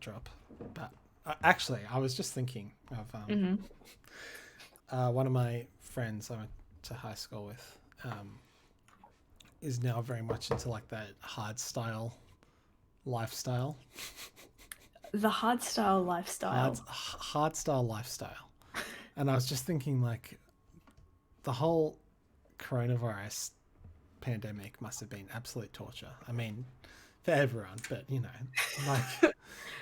drop. But actually, I was just thinking of one of my friends I went to high school with is now very much into like that hard style lifestyle. The hardstyle lifestyle. Hard style lifestyle. And I was just thinking, like, the whole coronavirus pandemic must have been absolute torture. I mean, for everyone, but you know, like,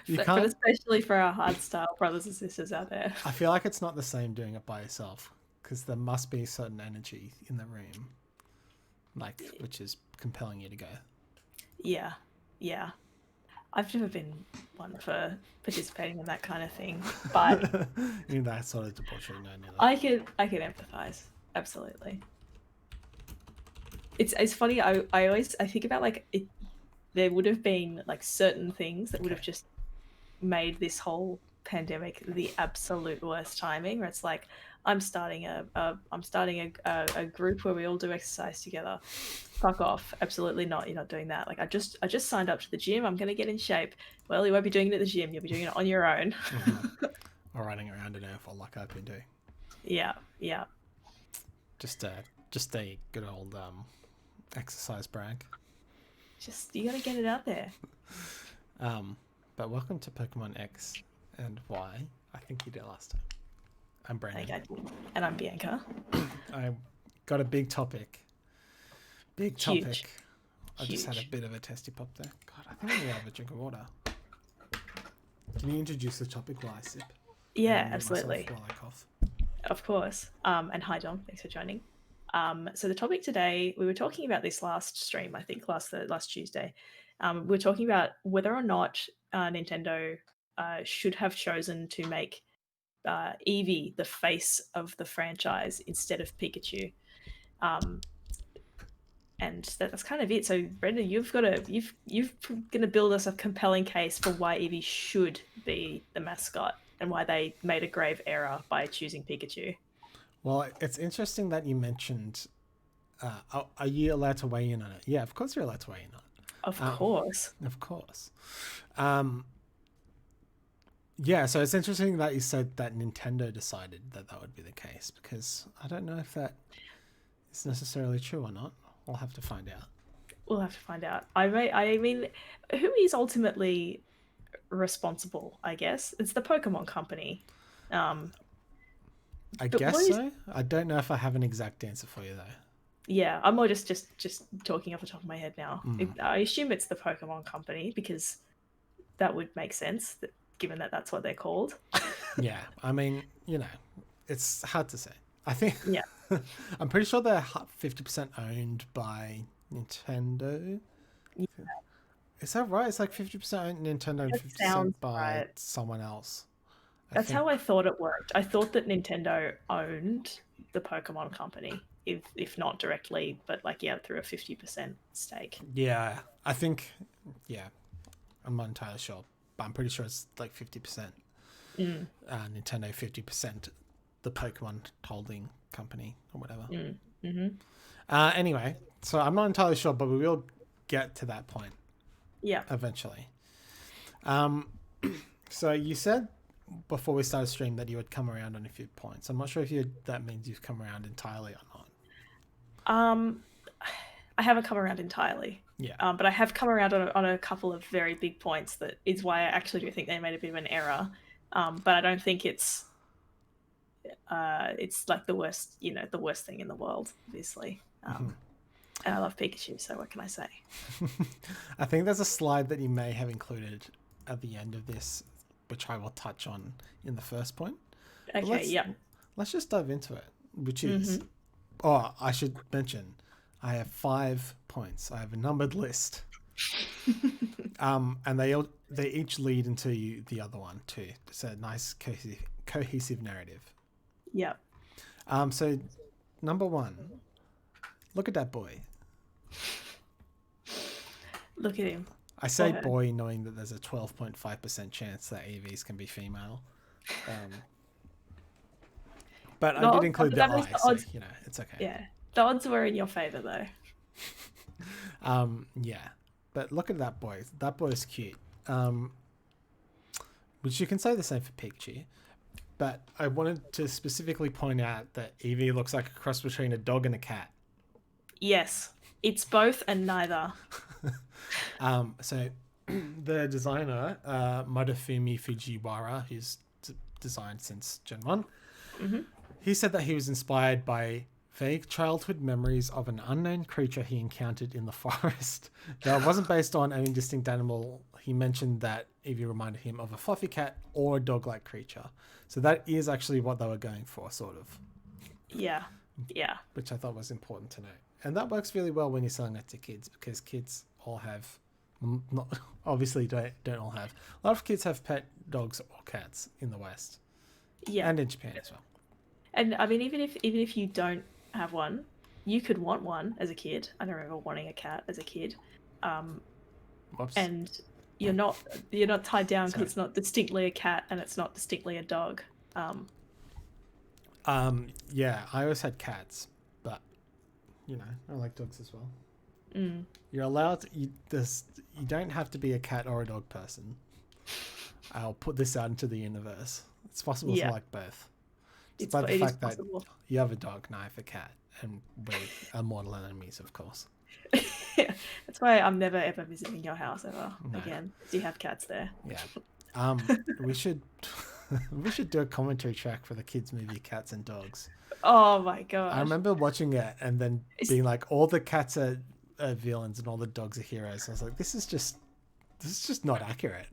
you But can't. especially for our hardstyle brothers and sisters out there. I feel like it's not the same doing it by yourself because there must be a certain energy in the room, like, which is compelling you to go. Yeah, yeah. I've never been one for participating in that kind of thing, but In that sort of debauchery, no, neither. I could empathize. Absolutely. It's funny. I think about like it. There would have been like certain things that would have Okay. just made this whole pandemic the absolute worst timing. Where it's like I'm starting a group where we all do exercise together. Fuck off. Absolutely not. You're not doing that. Like I just signed up to the gym. I'm gonna get in shape. Well, you won't be doing it at the gym. You'll be doing it on your own. Or running around in earth like I've been doing. Yeah, yeah. Just a good old exercise brag. Just you gotta get it out there. But welcome to Pokemon X and Y. I think you did last time. I'm Brandon. Okay. And I'm Bianca. I got a big topic. Big Huge. topic. I just had a bit of a testy pop there. God, I think I'm gonna have a drink of water. Can you introduce the topic while I sip? Yeah, And mute absolutely. myself while I cough. Of course. And hi, Dom. Thanks for joining. So the topic today, we were talking about this last stream, I think last Tuesday. We were talking about whether or not Nintendo should have chosen to make Eevee the face of the franchise instead of Pikachu. And that's kind of it. So Brenda, you've gonna build us a compelling case for why Eevee should be the mascot and why they made a grave error by choosing Pikachu. Well, it's interesting that you mentioned. Are you allowed to weigh in on it? Yeah, of course you're allowed to weigh in on it. Of course. Of course. Yeah, so it's interesting that you said that Nintendo decided that that would be the case because I don't know if that is necessarily true or not. We'll have to find out. We'll have to find out. I mean, who is ultimately responsible? I guess it's the Pokemon Company. I guess so. I don't know if I have an exact answer for you though. Yeah, I'm more just talking off the top of my head now. I assume it's the Pokemon Company because that would make sense, given that that's what they're called. Yeah, I mean, you know, it's hard to say. I think. Yeah. I'm pretty sure they're 50% owned by Nintendo. Yeah. Is that right? It's like 50% owned Nintendo and 50% by someone else. That's how I thought it worked. I thought that Nintendo owned the Pokemon Company, if not directly, but like through a 50% stake. Yeah, I think. Yeah, I'm not entirely sure, but I'm pretty sure it's like 50%. Nintendo 50%, the Pokemon holding company or whatever. Anyway, so I'm not entirely sure, but we will get to that point. Yeah. Eventually. So you said before we started stream that you would come around on a few points. I'm not sure if that means you've come around entirely or not. I haven't come around entirely. Yeah. But I have come around on a couple of very big points that is why I actually do think they made a bit of an error. But I don't think it's like the worst thing in the world, obviously. And I love Pikachu, so what can I say? I think there's a slide that you may have included at the end of this, which I will touch on in the first point. Okay, let's just dive into it, which is... Oh, I should mention, I have 5 points. I have a numbered list. And they each lead into the other one too. It's a nice cohesive narrative. Yeah. So number 1, look at that boy. Look at him. I say boy knowing that there's a 12.5% chance that Eevees can be female. But I did include the eye, so you know, it's okay. Yeah. The odds were in your favor though. Yeah. But look at that boy. That boy is cute. which you can say the same for Pikachu. But I wanted to specifically point out that Eevee looks like a cross between a dog and a cat. Yes, it's both and neither. So the designer, Madafumi Fujiwara, who's designed since Gen 1, he said that he was inspired by vague childhood memories of an unknown creature he encountered in the forest. Though it wasn't based on any distinct animal, he mentioned that Eevee reminded him of a fluffy cat or a dog-like creature. So that is actually what they were going for, sort of. Yeah. Which I thought was important to know. And that works really well when you're selling it to kids, because kids all have, not obviously don't all have. A lot of kids have pet dogs or cats in the West. Yeah. And in Japan as well. And I mean, even if you don't have one, you could want one as a kid. I don't remember wanting a cat as a kid. Whoops. And you're not tied down because it's not distinctly a cat and it's not distinctly a dog. Yeah, I always had cats, but you know, I like dogs as well. You're allowed to, you don't have to be a cat or a dog person. I'll put this out into the universe. It's possible to like both. Despite the fact that you have a dog and I have a cat, and we are mortal enemies, of course. Yeah, that's why I'm never ever visiting your house ever again. Do you have cats there? Yeah. We should do a commentary track for the kids' movie Cats and Dogs. Oh my god! I remember watching it and then being like, all the cats are villains and all the dogs are heroes. I was like, this is just not accurate.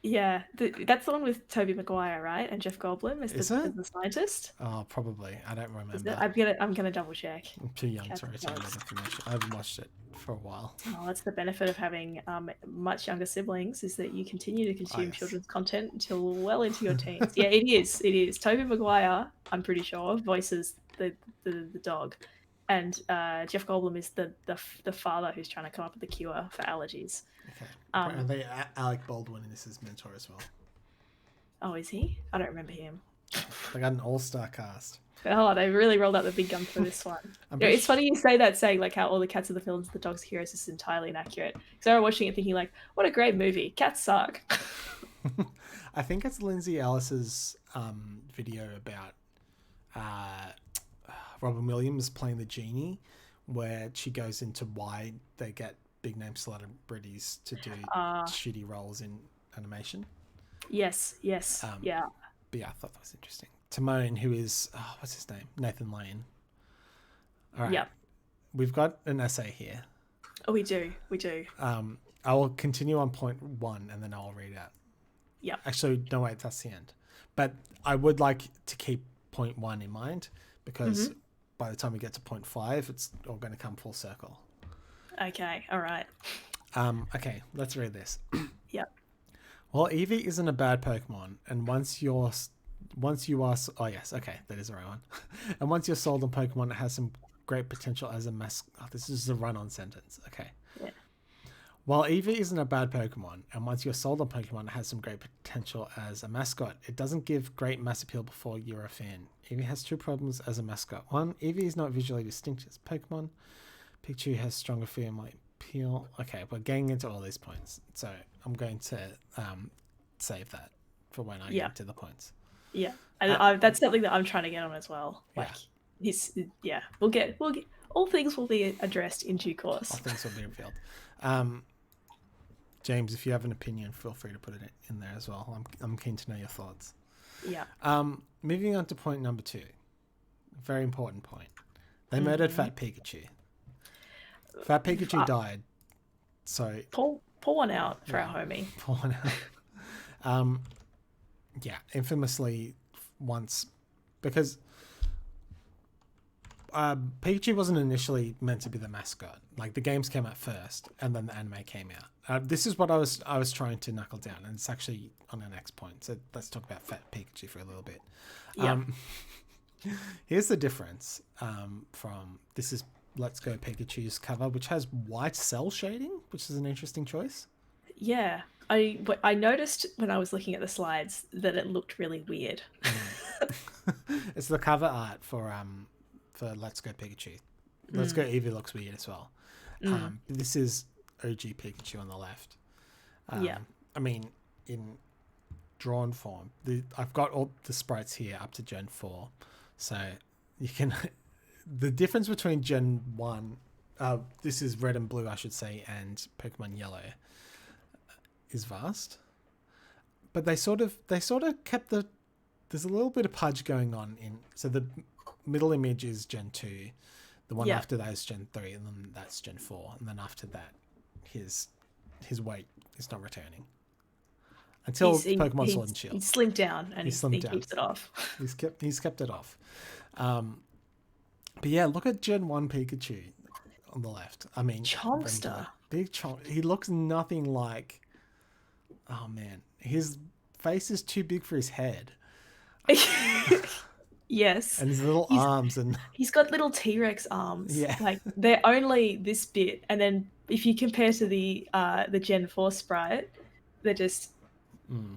Yeah, that's the one with Tobey Maguire, right? And Jeff Goldblum as the scientist. Oh, probably. I don't remember. I'm gonna double check. I'm too young to retain that information. I haven't watched it for a while. Oh, that's the benefit of having much younger siblings, is that you continue to consume children's content until well into your teens. Yeah, it is. Tobey Maguire, I'm pretty sure, voices the dog, and Jeff Goldblum is the father who's trying to come up with the cure for allergies. Okay. Apparently, Alec Baldwin is his mentor as well. Oh, is he? I don't remember him. They got an all-star cast. Oh, they really rolled out the big gun for this one. It's funny you say that, saying like how all the cats are the villains, the dogs are heroes. Is entirely inaccurate. Because I was watching it thinking like, what a great movie. Cats suck. I think it's Lindsay Ellis's video about Robin Williams playing the genie, where she goes into why they get big name celebrities to do shitty roles in animation. Yes. Yeah. But yeah, I thought that was interesting. Timon, who is what's his name? Nathan Lane. All right. Yep. We've got an essay here. Oh, we do. I will continue on point 1 and then I'll read out. Yeah. Actually, no, wait, that's the end. But I would like to keep point 1 in mind, because by the time we get to point 5, it's all going to come full circle. Okay. All right. Okay, let's read this. Yep. Well, Eevee isn't a bad Pokemon, and once you are, oh yes, okay, that is the right one. And once you're sold on Pokemon, it has some great potential as a mascot. Oh, this is a run-on sentence. Okay. Yeah. While Eevee isn't a bad Pokemon, and once you're sold on Pokemon, it has some great potential as a mascot. It doesn't give great mass appeal before you're a fan. Eevee has 2 problems as a mascot. 1, Eevee is not visually distinct as Pokemon. Pikachu has stronger family appeal. Okay, we're getting into all these points, so I'm going to save that for when I get to the points. Yeah, that's something that I'm trying to get on as well. Like, we'll get all things will be addressed in due course. All things will be revealed. James, if you have an opinion, feel free to put it in there as well. I'm keen to know your thoughts. Yeah. Moving on to point number 2. Very important point. They murdered Fat Pikachu. Fat Pikachu died. So pull one out for our homie. Pull one out. Infamously once, because Pikachu wasn't initially meant to be the mascot. Like, the games came out first, and then the anime came out. This is what I was trying to knuckle down, and it's actually on our next point. So let's talk about Fat Pikachu for a little bit. Here's the difference from this is Let's Go Pikachu's cover, which has white cell shading, which is an interesting choice. Yeah, I noticed when I was looking at the slides that it looked really weird. It's the cover art for Let's Go Pikachu. Let's Go Eevee looks weird as well. This is OG Pikachu on the left. I mean, in drawn form. I've got all the sprites here up to Gen 4. So you can... The difference between Gen 1... this is Red and Blue, I should say, and Pokemon Yellow is vast. But they sort of kept the... There's a little bit of pudge going on in... So the middle image is Gen 2. The one after that is Gen 3, and then that's Gen 4. And then after that, his weight is not returning. Until Pokemon Sword and Shield. He's slimmed down and he keeps it off. He's kept it off. But yeah, look at Gen 1 Pikachu on the left. I mean... Chomster. Big Chomp. He looks nothing like... Oh, man. His face is too big for his head. Yes. And his little arms. And he's got little T-Rex arms. Yeah. Like, they're only this bit. And then if you compare to the Gen 4 sprite, they're just...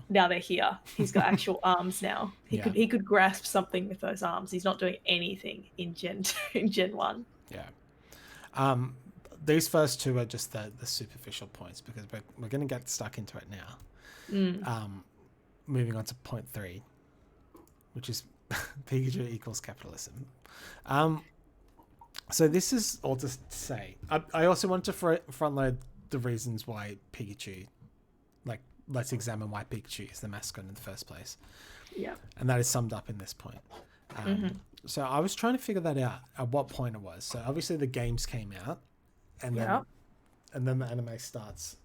Now they're here. He's got actual arms now. He could grasp something with those arms. He's not doing anything in Gen 1. Yeah. These first two are just the superficial points because we're going to get stuck into it now. Moving on to point 3, which is Pikachu equals capitalism. So this is all to say. I also want to front load the reasons why Pikachu, like, let's examine why Pikachu is the mascot in the first place. Yeah. And that is summed up in this point. So I was trying to figure that out at what point it was. So obviously the games came out and then the anime starts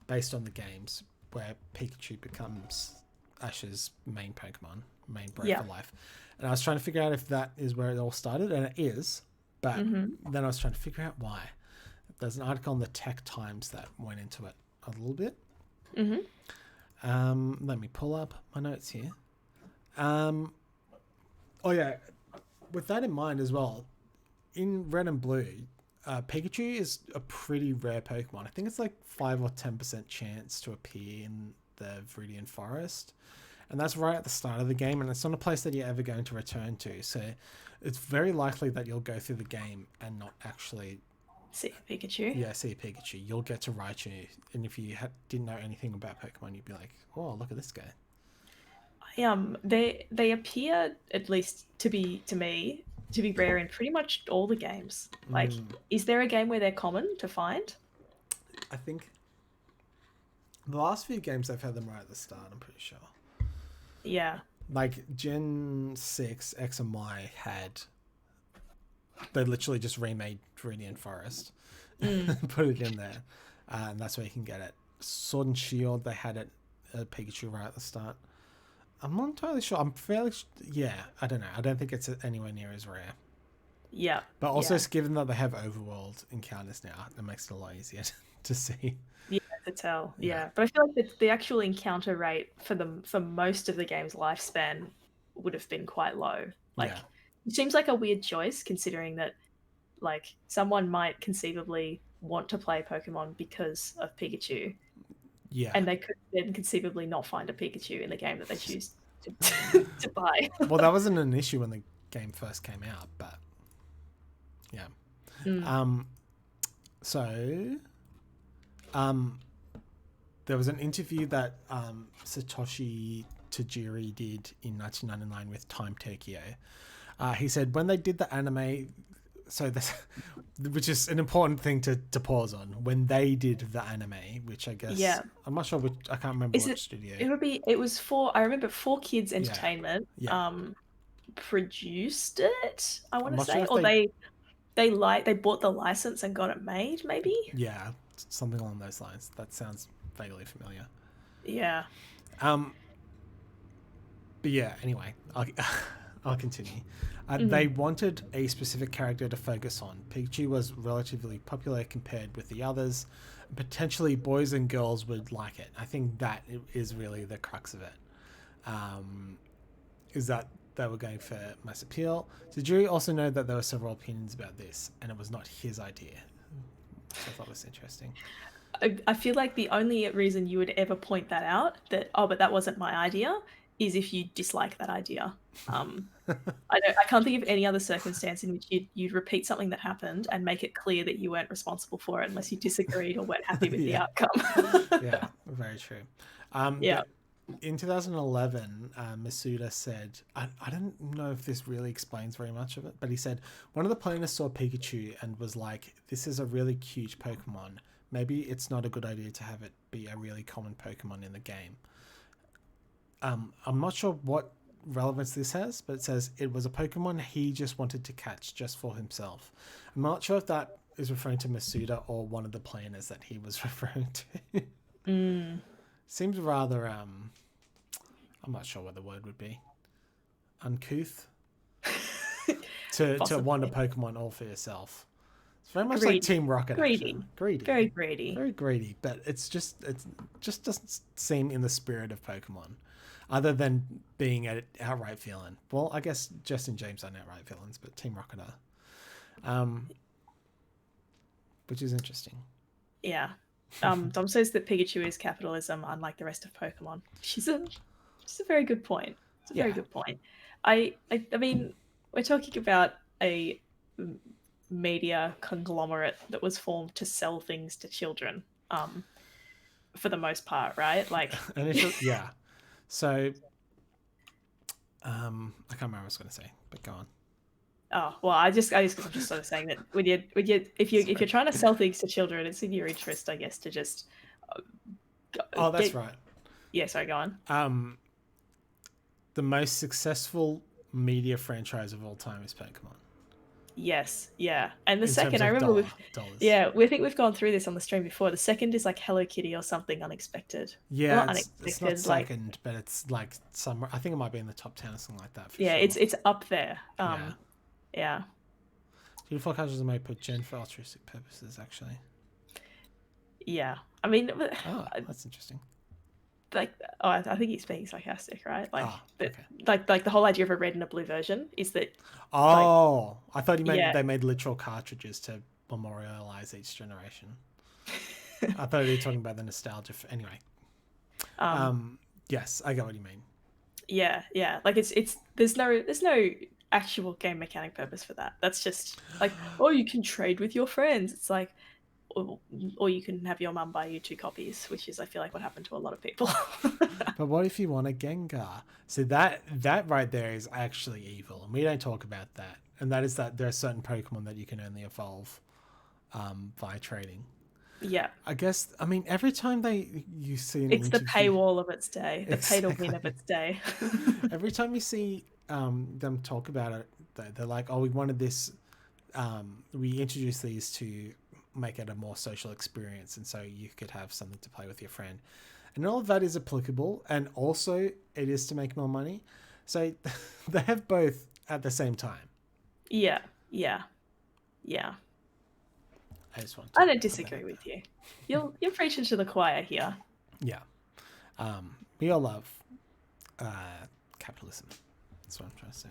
based on the games where Pikachu becomes Ash's main Pokemon, main breath of life. And I was trying to figure out if that is where it all started, and it is, but then I was trying to figure out why. There's an article on the Tech Times that went into it a little bit. Let me pull up my notes here. With that in mind as well, in Red and Blue, Pikachu is a pretty rare Pokemon. I think it's like 5 or 10% chance to appear in the Viridian Forest, and that's right at the start of the game, and it's not a place that you're ever going to return to, so it's very likely that you'll go through the game and not actually see a Pikachu. Yeah, see a Pikachu. You'll get to Raichu, and if you didn't know anything about Pokemon, you'd be like, oh, look at this guy. They appear, at least to me, to be rare in pretty much all the games. Like, is there a game where they're common to find? I think the last few games I've had them right at the start, I'm pretty sure. Yeah. Like Gen 6, X and Y they literally just remade Viridian Forest, put it in there, and that's where you can get it. Sword and Shield, they had it, Pikachu right at the start. I'm not entirely sure. I'm fairly... I don't know. I don't think it's anywhere near as rare. Yeah. But also, given that they have overworld encounters now, it makes it a lot easier to see. Yeah, to tell. Yeah. But I feel like the actual encounter rate for most of the game's lifespan would have been quite low. Like, it seems like a weird choice, considering that, like, someone might conceivably want to play Pokemon because of Pikachu. Yeah. And they could then conceivably not find a Pikachu in the game that they choose to buy. Well, that wasn't an issue when the game first came out, but yeah. There was an interview that Satoshi Tajiri did in 1999 with Time Tokyo. He said when they did the anime, which is an important thing to pause on, when they did the anime, which I guess I'm not sure which, I can't remember which studio. It was I remember 4Kids Entertainment produced it, I want to say, or they bought the license and got it made, maybe. Yeah, something along those lines. That sounds vaguely familiar. Yeah. But yeah, anyway, I'll continue. They wanted a specific character to focus on. Pikachu was relatively popular compared with the others. Potentially boys and girls would like it. I think that is really the crux of it. Is that they were going for mass appeal. Tajiri also noted that there were several opinions about this, and it was not his idea. Which I thought was interesting. I feel like the only reason you would ever point that out, but that wasn't my idea, is if you dislike that idea. I can't think of any other circumstance in which you'd repeat something that happened and make it clear that you weren't responsible for it unless you disagreed or weren't happy with the outcome. Yeah, very true. in 2011, Masuda said, I don't know if this really explains very much of it, but he said one of the players saw Pikachu and was like, this is a really cute Pokemon. Maybe it's not a good idea to have it be a really common Pokemon in the game. I'm not sure what relevance this has, but it says it was a Pokemon he just wanted to catch just for himself. I'm not sure if that is referring to Masuda or one of the planners that he was referring to. Seems rather, I'm not sure what the word would be. Uncouth? to want a Pokemon all for yourself. It's very much like Team Rocket action. Greedy. Very greedy. Very greedy, but it just doesn't seem in the spirit of Pokemon. Other than being an outright villain. Well, I guess Jess and James aren't outright villains, but Team Rocket are. Which is interesting. Yeah. Dom says that Pikachu is capitalism, unlike the rest of Pokemon. She's a very good point. It's a very good point. I mean, we're talking about a media conglomerate that was formed to sell things to children, for the most part, right? Like, yeah. So, I can't remember what I was going to say, but go on. Oh well, I'm just sort of saying that if you're trying to sell things to children, it's in your interest, I guess, to just. That's right. Yeah, sorry, go on. The most successful media franchise of all time is Pokemon. Yes, yeah, and the second I remember we think we've gone through this on the stream before. The second is like Hello Kitty or something unexpected. Yeah, well, it's not second, but it's like somewhere. I think it might be in the top 10 or something like that. For sure. It's up there. Yeah. Beautiful Colors are made per gen for altruistic purposes, actually. Yeah, I mean, that's interesting. Like, I think he's being sarcastic, right? Like, like the whole idea of a red and a blue version is that. Oh, I thought you meant they made literal cartridges to memorialize each generation. I thought you were talking about the nostalgia. Anyway, yes, I get what you mean. Yeah. Like there's no actual game mechanic purpose for that. That's just like, you can trade with your friends. It's like, or you can have your mum buy you 2 copies, which is, I feel like, what happened to a lot of people. But what if you want a Gengar? So that right there is actually evil, and we don't talk about that. And that is that there are certain Pokemon that you can only evolve by trading. Yeah. I guess, I mean, every time you see it's the paywall of its day, the pay to win of its day. Every time you see them talk about it, they're like, we wanted this, we introduced these to make it a more social experience, and so you could have something to play with your friend, and all of that is applicable, and also it is to make more money. So they have both at the same time. Yeah. I don't disagree with you. You're preaching to the choir here. Yeah. We all love capitalism. That's what I'm trying to say.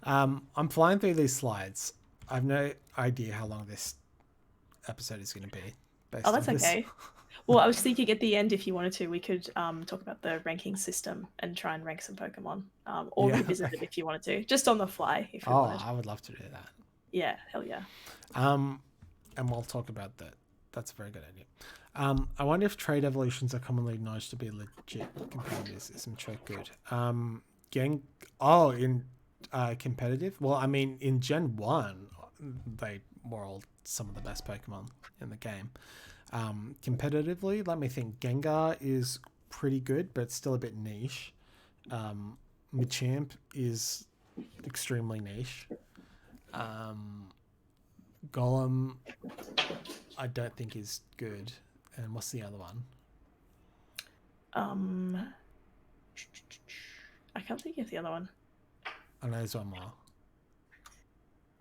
I'm flying through these slides. I have no idea how long this episode is going to be. That's okay. Well, I was thinking at the end, if you wanted to, we could talk about the ranking system and try and rank some Pokemon, or revisit it if you wanted to, just on the fly. If you wanted. I would love to do that. Yeah, hell yeah. And we'll talk about that. That's a very good idea. I wonder if trade evolutions are commonly acknowledged to be legit competitors. Isn't trade good? In competitive? Well, I mean, in Gen 1, they were all some of the best Pokemon in the game. Competitively, let me think. Gengar is pretty good, but it's still a bit niche. Machamp is extremely niche. Golem, I don't think is good. And what's the other one? I can't think of the other one. I know there's one more.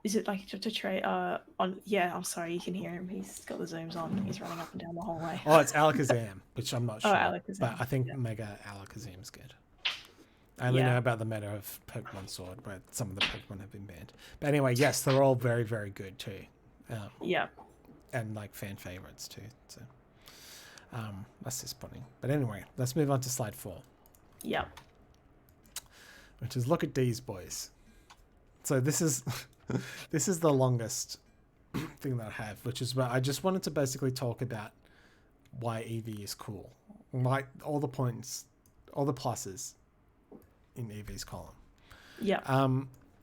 Is it like to trade on? Yeah, I'm sorry, you can hear him. He's got the zooms on. He's running up and down the hallway. It's Alakazam, which I'm not sure. Alakazam. But I think Mega Alakazam's good. I only know about the meta of Pokemon Sword, where some of the Pokemon have been banned. But anyway, yes, they're all very, very good too. And like fan favorites too. So that's disappointing. But anyway, let's move on to slide 4. Yeah. Which is look at these boys. So this is the longest thing that I have, which is where I just wanted to basically talk about why Eevee is cool. like all the points, all the pluses in Eevee's column. Yeah.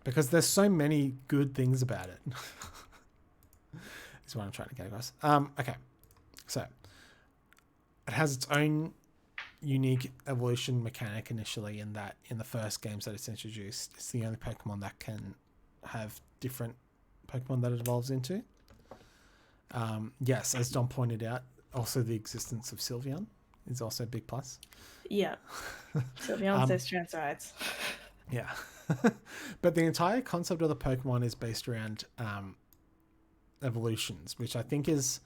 Because there's so many good things about it. Is what I'm trying to get across. Okay. So it has its own unique evolution mechanic initially, in that in the first games that it's introduced, it's the only Pokemon that can have different Pokemon that it evolves into. Yes, as Don pointed out, also the existence of Sylveon is also a big plus. Yeah. Sylveon's their strengths rides. Yeah. But the entire concept of the Pokemon is based around evolutions, which I think is,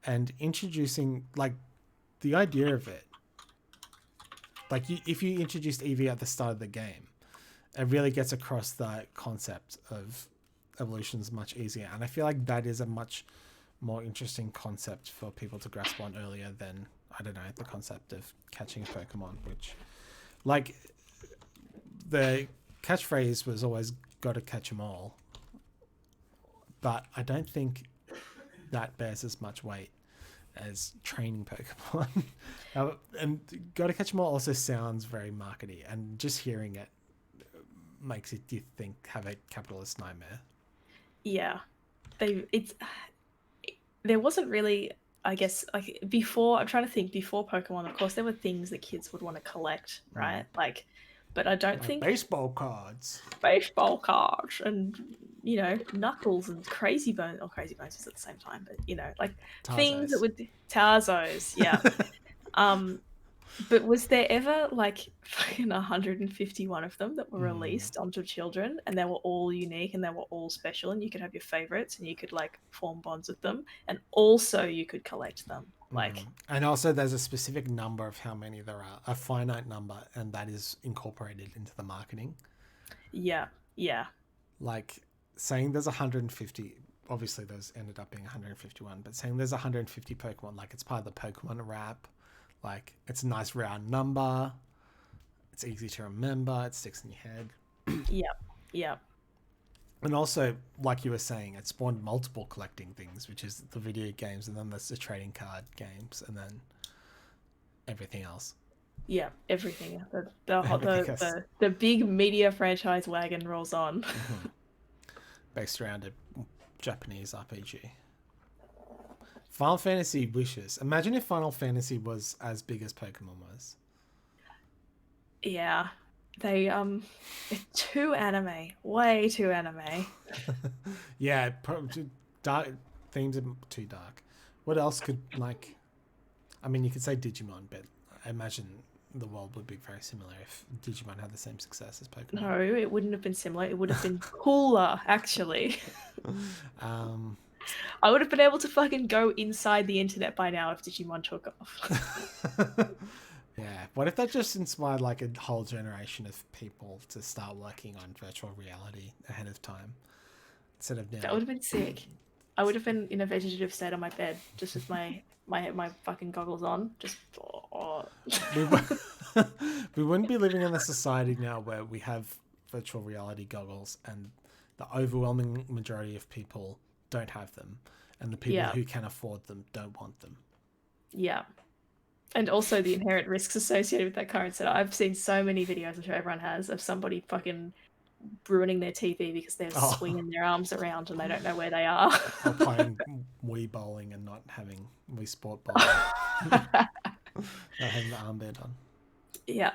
and introducing, like, the idea of it, like, if you introduced Eevee at the start of the game, it really gets across the concept of evolutions much easier. And I feel like that is a much more interesting concept for people to grasp on earlier than, I don't know, the concept of catching a Pokemon, which, like, the catchphrase was always "got to catch them all," but I don't think that bears as much weight as training Pokemon. And "got to catch them all" also sounds very markety, and just hearing it makes it, you think, have a capitalist nightmare. Yeah, there wasn't really, I guess, like before. I'm trying to think, before Pokemon, of course, there were things that kids would want to collect, right? Like, but I don't think baseball cards and Knuckles and Crazy Bones, or Crazy Bones was at the same time, but like things that Tarzos. would Tarzos, yeah. But was there ever like fucking 151 of them that were released onto children, and they were all unique and they were all special, and you could have your favorites and you could like form bonds with them, and also you could collect them? Like, And also there's a specific number of how many there are, a finite number, and that is incorporated into the marketing. yeah, Like, saying there's 150, obviously those ended up being 151, but saying there's 150 Pokemon, like, it's part of the Pokemon wrap. Like, it's a nice round number, it's easy to remember, it sticks in your head. yeah. And also, like you were saying, it spawned multiple collecting things, which is the video games, and then there's the trading card games, and then everything else. Yeah, everything. Everything else. The big media franchise wagon rolls on. Based around a Japanese RPG. Final Fantasy wishes. Imagine if Final Fantasy was as big as Pokemon was. Yeah. They it's too anime. Way too anime. Yeah, dark themes are too dark. What else could, like, I mean, you could say Digimon, but I imagine the world would be very similar if Digimon had the same success as Pokemon. No, it wouldn't have been similar. It would have been cooler, actually. I would have been able to fucking go inside the internet by now if Digimon took off. Yeah. What if that just inspired, like, a whole generation of people to start working on virtual reality ahead of time instead of now? That would have been sick. I would have been in a vegetative state on my bed, just with my fucking goggles on. Just. We wouldn't be living in a society now where we have virtual reality goggles and the overwhelming majority of people don't have them, and the people who can afford them don't want them. Yeah. And also the inherent risks associated with that current setup. I've seen so many videos, I'm sure everyone has, of somebody fucking ruining their TV because they're swinging their arms around and they don't know where they are. Or playing Wii bowling and not having Wii Sport bowling. Not having the armband on. Yeah.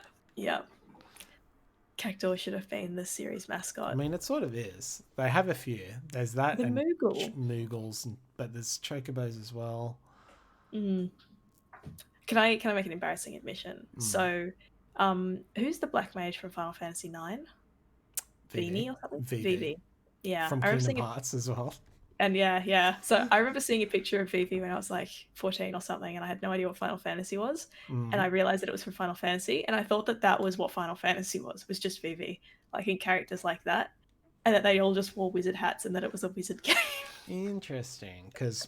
Cactuar should have been the series mascot. I mean, it sort of is. They have a few. There's that, and Moogles, but there's Chocobos as well. Can I make an embarrassing admission? So, who's the black mage from Final Fantasy IX? Vivi or something? Vivi. Yeah. From Kingdom Hearts as well. And yeah. So I remember seeing a picture of Vivi when I was like 14 or something, and I had no idea what Final Fantasy was. And I realized that it was from Final Fantasy, and I thought that was what Final Fantasy was just Vivi, like in characters like that, and that they all just wore wizard hats and that it was a wizard game. Interesting, because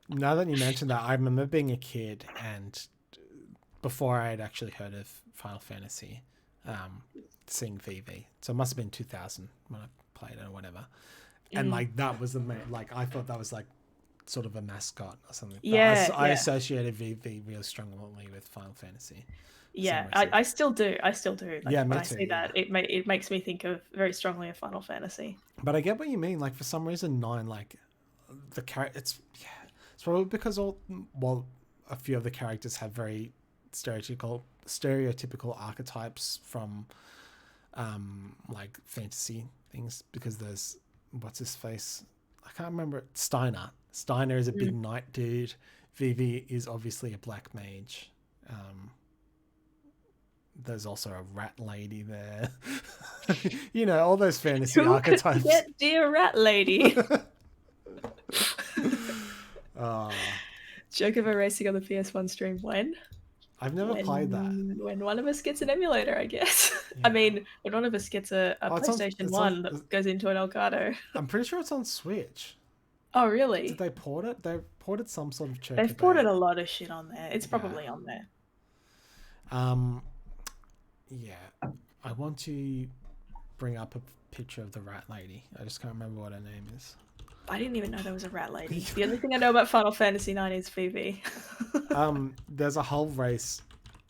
now that you mentioned that, I remember being a kid and before I had actually heard of Final Fantasy, seeing Vivi. So it must have been 2000 when I played it or whatever. And like that was the main, like I thought that was like sort of a mascot or something. But Yeah, I yeah, associated VV really strongly with Final Fantasy. For some yeah. reason. I still do. I still do. Like Yeah, when me I too. see Yeah. that, it makes me think of very strongly of Final Fantasy. But I get what you mean. Like for some reason, 9, like the character, it's probably because a few of the characters have very stereotypical archetypes from like fantasy things. Because there's what's his face? I can't remember. Steiner is a big Mm. knight dude. Vivi is obviously a black mage. There's also a rat lady there. All those fantasy Who could archetypes. forget Dear Rat Lady? Oh, Chocobo Racing on the PS1 stream when? I've never played that. When one of us gets an emulator, I guess. I Yeah. mean, when one of us gets a PlayStation 1 that goes into an Elgato. I'm pretty sure it's on Switch. Oh, Did really? they port it? They ported some sort of Chocobo. They've ported a lot of shit on there. It's probably on there. Yeah. I want to bring up a picture of the rat lady. I just can't remember what her name is. I didn't even know there was a rat lady. The only thing I know about Final Fantasy 9 is Phoebe. There's a whole race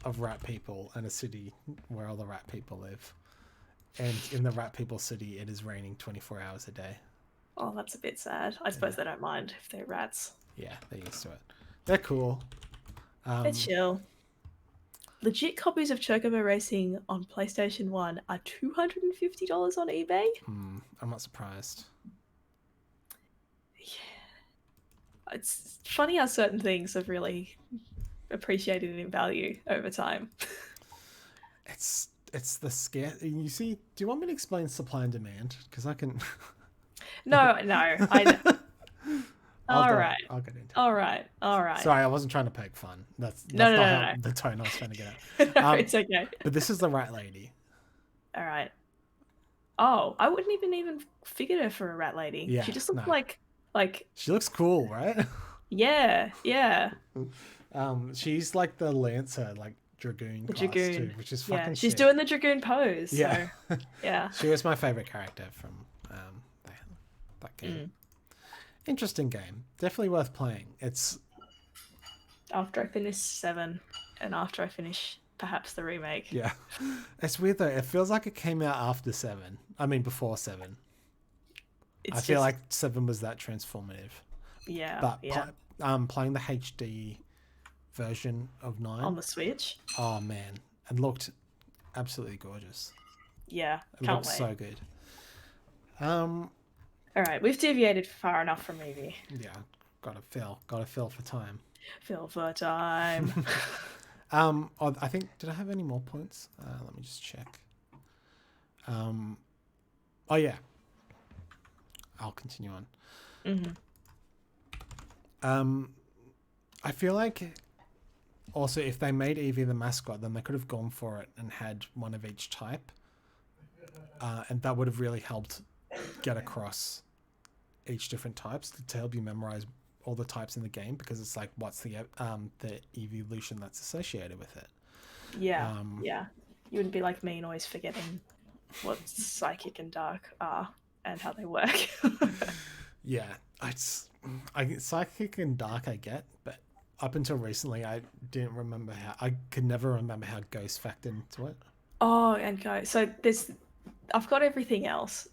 of rat people in a city where all the rat people live. And in the rat people city, it is raining 24 hours a day. Oh, that's a bit sad. I suppose they don't mind if they're rats. Yeah, they're used to it. They're cool. They're chill. Legit copies of Chocobo Racing on PlayStation 1 are $250 on eBay. I'm not surprised. Yeah. It's funny how certain things have really appreciated in value over time. It's the scare. You see, do you want me to explain supply and demand? Because I can. No. All right. I'll get into it. All right. Sorry, I wasn't trying to poke fun. That's No. not the tone I was trying to get at. No, it's okay. But this is the rat lady. All right. Oh, I wouldn't even figure her for a rat lady. Yeah, She just looks no. like. She looks cool, right? Yeah. She's like the Lancer, like Dragoon class too, which is fucking she's sick. doing the Dragoon pose. Yeah. So, yeah. She was my favorite character from that game. Interesting game. Definitely worth playing. It's after I finish 7 and after I finish perhaps the remake. Yeah. It's weird though. It feels like it came out after 7. I mean, before 7. I feel like 7 was that transformative. Yeah. But playing the HD version of 9 on the Switch. Oh man, it looked absolutely gorgeous. Yeah, it looked so good. All right, we've deviated far enough from Eevee. Yeah, gotta fill for time. Fill for time. I think, did I have any more points? Let me just check. Oh yeah, I'll continue on. I feel like also if they made Eevee the mascot, then they could have gone for it and had one of each type, and that would have really helped get across each different types to help you memorize all the types in the game, because it's like, what's the evolution that's associated with it. Yeah. You wouldn't be like me and always forgetting what psychic and dark are and how they work. Yeah, psychic and dark I get, but up until recently I could never remember how ghost factored into it. Oh, and ghost. So I've got everything else,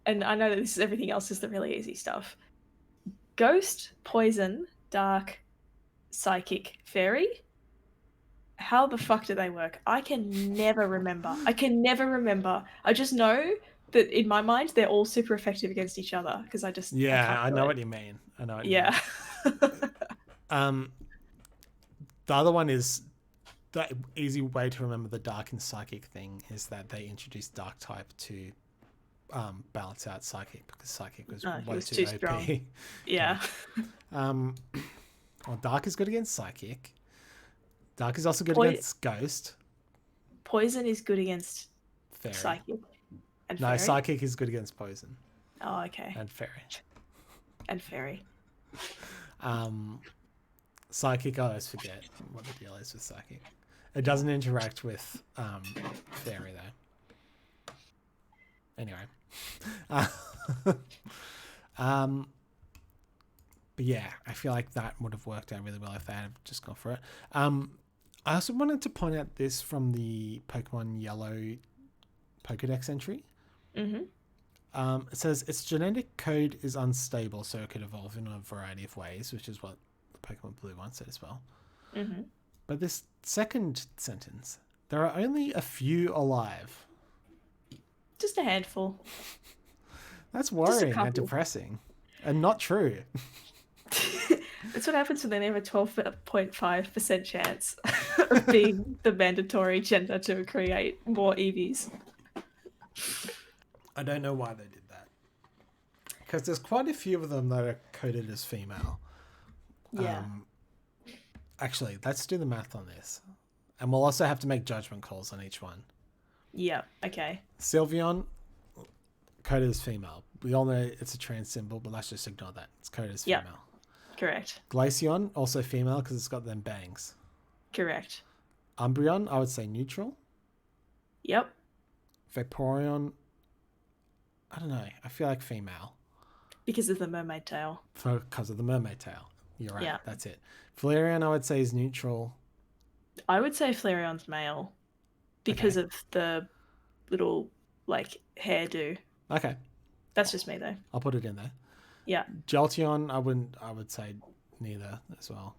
and I know that this is everything else is the really easy stuff. Ghost, poison, dark, psychic, fairy. How the fuck do they work? I can never remember. I just know that in my mind they're all super effective against each other because I know what you mean. Yeah. The other one is the easy way to remember the dark and psychic thing is that they introduced dark type to balance out psychic, because psychic was way too OP. Strong. Yeah. Well, dark is good against psychic. Dark is also good against ghost. Poison is good against fairy. Psychic. And no, fairy? psychic is good against poison. Oh, okay. And fairy. Psychic, I always forget what the deal is with psychic. It doesn't interact with fairy though. Anyway. But yeah, I feel like that would have worked out really well if they had just gone for it. I also wanted to point out this from the Pokemon Yellow Pokedex entry. Mm-hmm. It says its genetic code is unstable, so it could evolve in a variety of ways, which is what the Pokemon Blue one said as well. Mm-hmm. But this second sentence, there are only a few alive. Just a handful. That's worrying and depressing, and not true. That's what happens when they have a 12.5% chance of being the mandatory gender to create more Eevees. I don't know why they did that. Because there's quite a few of them that are coded as female. Yeah. Actually, let's do the math on this. And we'll also have to make judgment calls on each one. Yeah, okay. Sylveon, coded as female. We all know it's a trans symbol, but let's just ignore that. It's coded as female. Correct. Glaceon, also female because it's got them bangs. Correct. Umbreon, I would say neutral. Yep. Vaporeon, I don't know. I feel like female. Because of the mermaid tail. Because of the mermaid tail. You're right. Yeah. That's it. Flareon, I would say, is neutral. I would say Flareon's male because of the little, like, hairdo. Okay. That's just me, though. I'll put it in there. Yeah. Jolteon, I would say neither as well.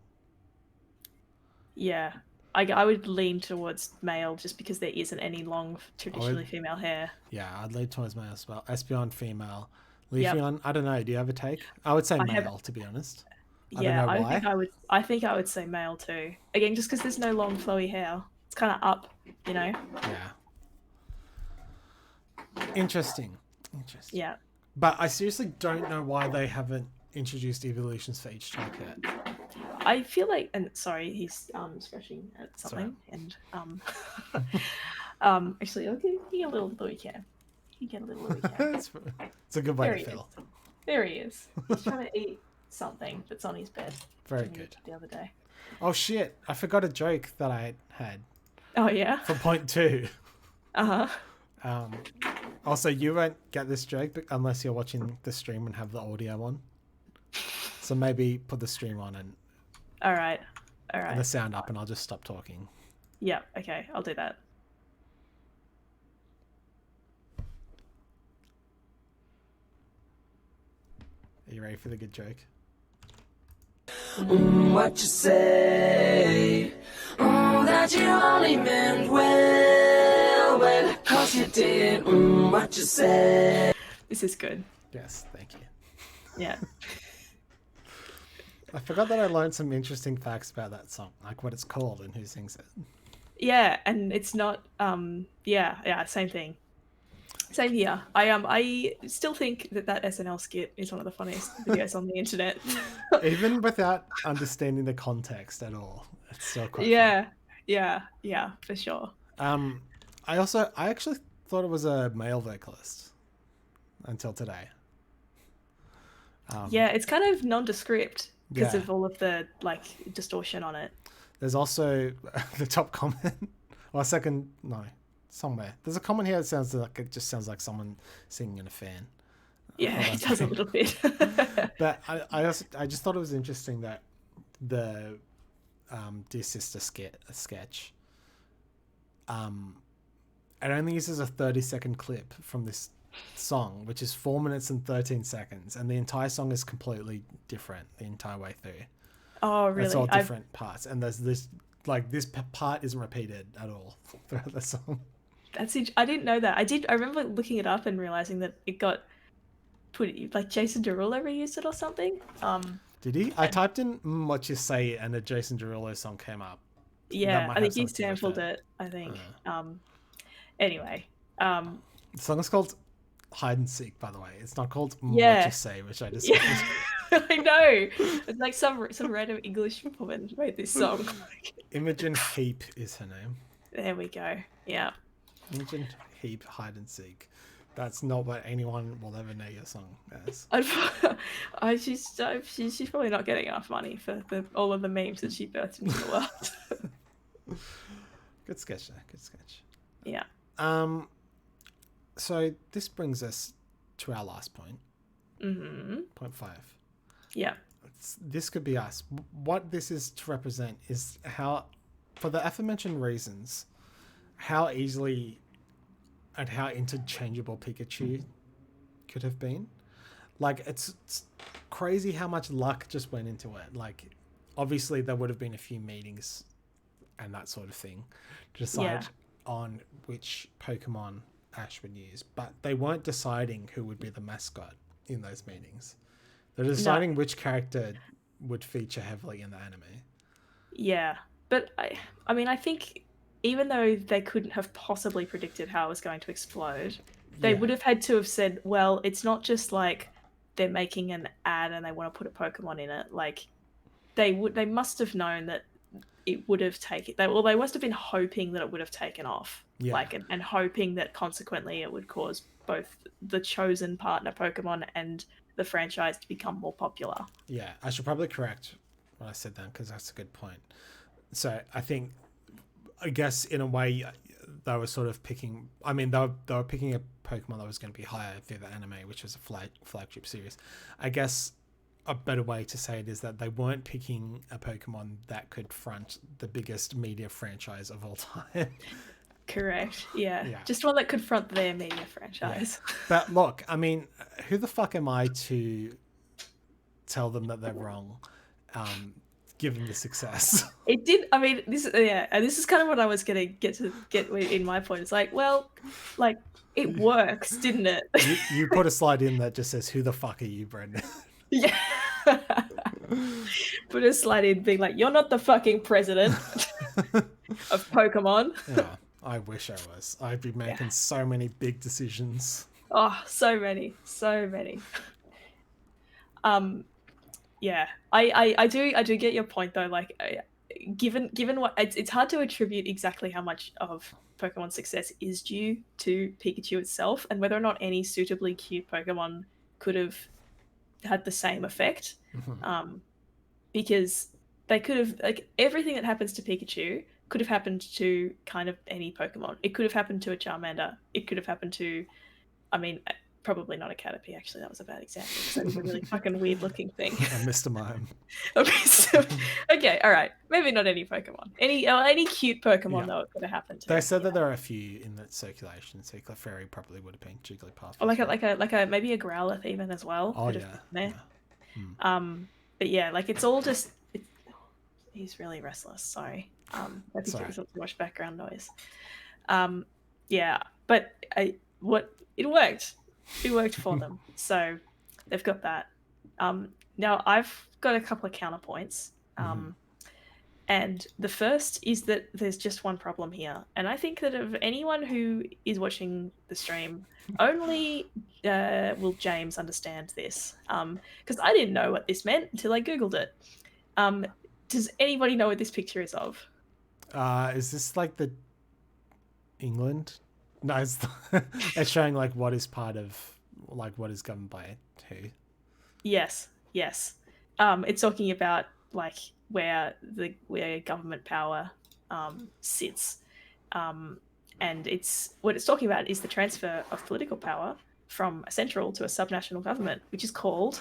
Yeah. I would lean towards male just because there isn't any long, traditionally female hair. Yeah, I'd lean towards male as well. Espeon, female. Leafeon, I don't know. Do you have a take? I would say male, to be honest. Yeah, I don't know why. I think I would say male too. Again, just because there's no long flowy hair. It's kind of up, you know? Yeah. Interesting. Yeah. But I seriously don't know why they haven't introduced evolutions for each type yet. I feel like, and sorry, he's scratching at something, and actually, I'll give you a little Louis can. You get a little Louis can. It's a good way to feel. There he is. He's trying to eat something that's on his bed. Very good. The other day. Oh shit! I forgot a joke that I had. Oh yeah. For point 2. Uh-huh. Also, you won't get this joke unless you're watching the stream and have the audio on. So maybe put the stream on and. All right. And the sound up, and I'll just stop talking. Yeah. Okay. I'll do that. Are you ready for the good joke? What you say? That you only meant well, 'cause you did. What you say? This is good. Yes, thank you. Yeah. I forgot that I learned some interesting facts about that song, like what it's called and who sings it. Yeah, and it's not. Yeah, same thing. Same here. I still think that SNL skit is one of the funniest videos on the internet. Even without understanding the context at all, it's still quite funny. Yeah, for sure. I actually thought it was a male vocalist until today. Yeah, it's kind of nondescript because of all of the distortion on it. There's also the top comment, or somewhere. There's a comment here that sounds like someone singing in a fan. Yeah, it does a little bit. But I just thought it was interesting that the Dear Sister sketch, it only uses a 30-second clip from this song, which is 4 minutes and 13 seconds, and the entire song is completely different the entire way through. Oh, really? It's all different parts, and there's this part isn't repeated at all throughout the song. I didn't know that. I remember looking it up and realizing that it got put, like, Jason Derulo reused it or something. Did he? I typed in What You Say and a Jason Derulo song came up. Yeah, I think he sampled it, I think. Anyway. The song is called Hide and Seek, by the way. It's not called What You Say, which I just I know. It's like some random English woman made this song. Imogen Heap is her name. There we go. Yeah. Imogen Heap, Hide and Seek. That's not what anyone will ever know your song as. She's probably not getting enough money for all of the memes that she birthed into the world. Good sketch there. Good sketch. Yeah. So this brings us to our last point. Mm-hmm. Point 5. Yeah. this could be us. What this is to represent is how, for the aforementioned reasons, how easily and how interchangeable Pikachu could have been. Like, it's crazy how much luck just went into it. Like, obviously there would have been a few meetings and that sort of thing to decide on which Pokemon Ash would use, but they weren't deciding who would be the mascot in those meetings. They're deciding which character would feature heavily in the anime. Yeah, but I mean, I think even though they couldn't have possibly predicted how it was going to explode, they would have had to have said, well, it's not just like they're making an ad and they want to put a Pokemon in it. Like, they must have known that it would have taken. They must have been hoping that it would have taken off. Yeah. Like, and hoping that consequently it would cause both the chosen partner Pokemon and the franchise to become more popular. Yeah, I should probably correct what I said then, because that's a good point. So I guess in a way they were sort of picking. I mean, they were picking a Pokemon that was going to be higher through the anime, which was a flagship series. I guess a better way to say it is that they weren't picking a Pokemon that could front the biggest media franchise of all time. Correct. Yeah. Just one that could front their media franchise. Yeah. But look, I mean, who the fuck am I to tell them that they're wrong, given the success? It did. I mean, this is kind of what I was gonna get in my point. It's like, well, like, it works, didn't it? You put a slide in that just says, "Who the fuck are you, Brendan?" Yeah. Put a slide in being like, "You're not the fucking president of Pokemon." Yeah. I wish I was. I'd be making so many big decisions. Oh, so many. Yeah, I do get your point though. Like, given what it's hard to attribute exactly how much of Pokemon's success is due to Pikachu itself, and whether or not any suitably cute Pokemon could have had the same effect. Because they could have, like, everything that happens to Pikachu could have happened to kind of any Pokemon. It could have happened to a Charmander. It could have happened to, I mean, probably not a Caterpie, actually. That was a bad example. That was a really fucking weird looking thing. A Mr. Mime. Okay, all right. Maybe not any Pokemon. Any cute Pokemon, though, it could have happened to. They said that there are a few in that circulation, so Clefairy probably would have been Jigglypuff. Or like a maybe a Growlithe even as well. Oh, yeah. There. But yeah, like, it's all just... He's really restless, sorry. I think there's too much background noise. Yeah, but it worked. It worked for them. So they've got that. Now I've got a couple of counterpoints. And the first is that there's just one problem here. And I think that of anyone who is watching the stream, only will James understand this. Because I didn't know what this meant until I Googled it. Does anybody know what this picture is of? Is this like the England? No, it's showing like what is part of, like, what is governed by who. Yes. It's talking about like where government power sits, and what it's talking about is the transfer of political power from a central to a subnational government, which is called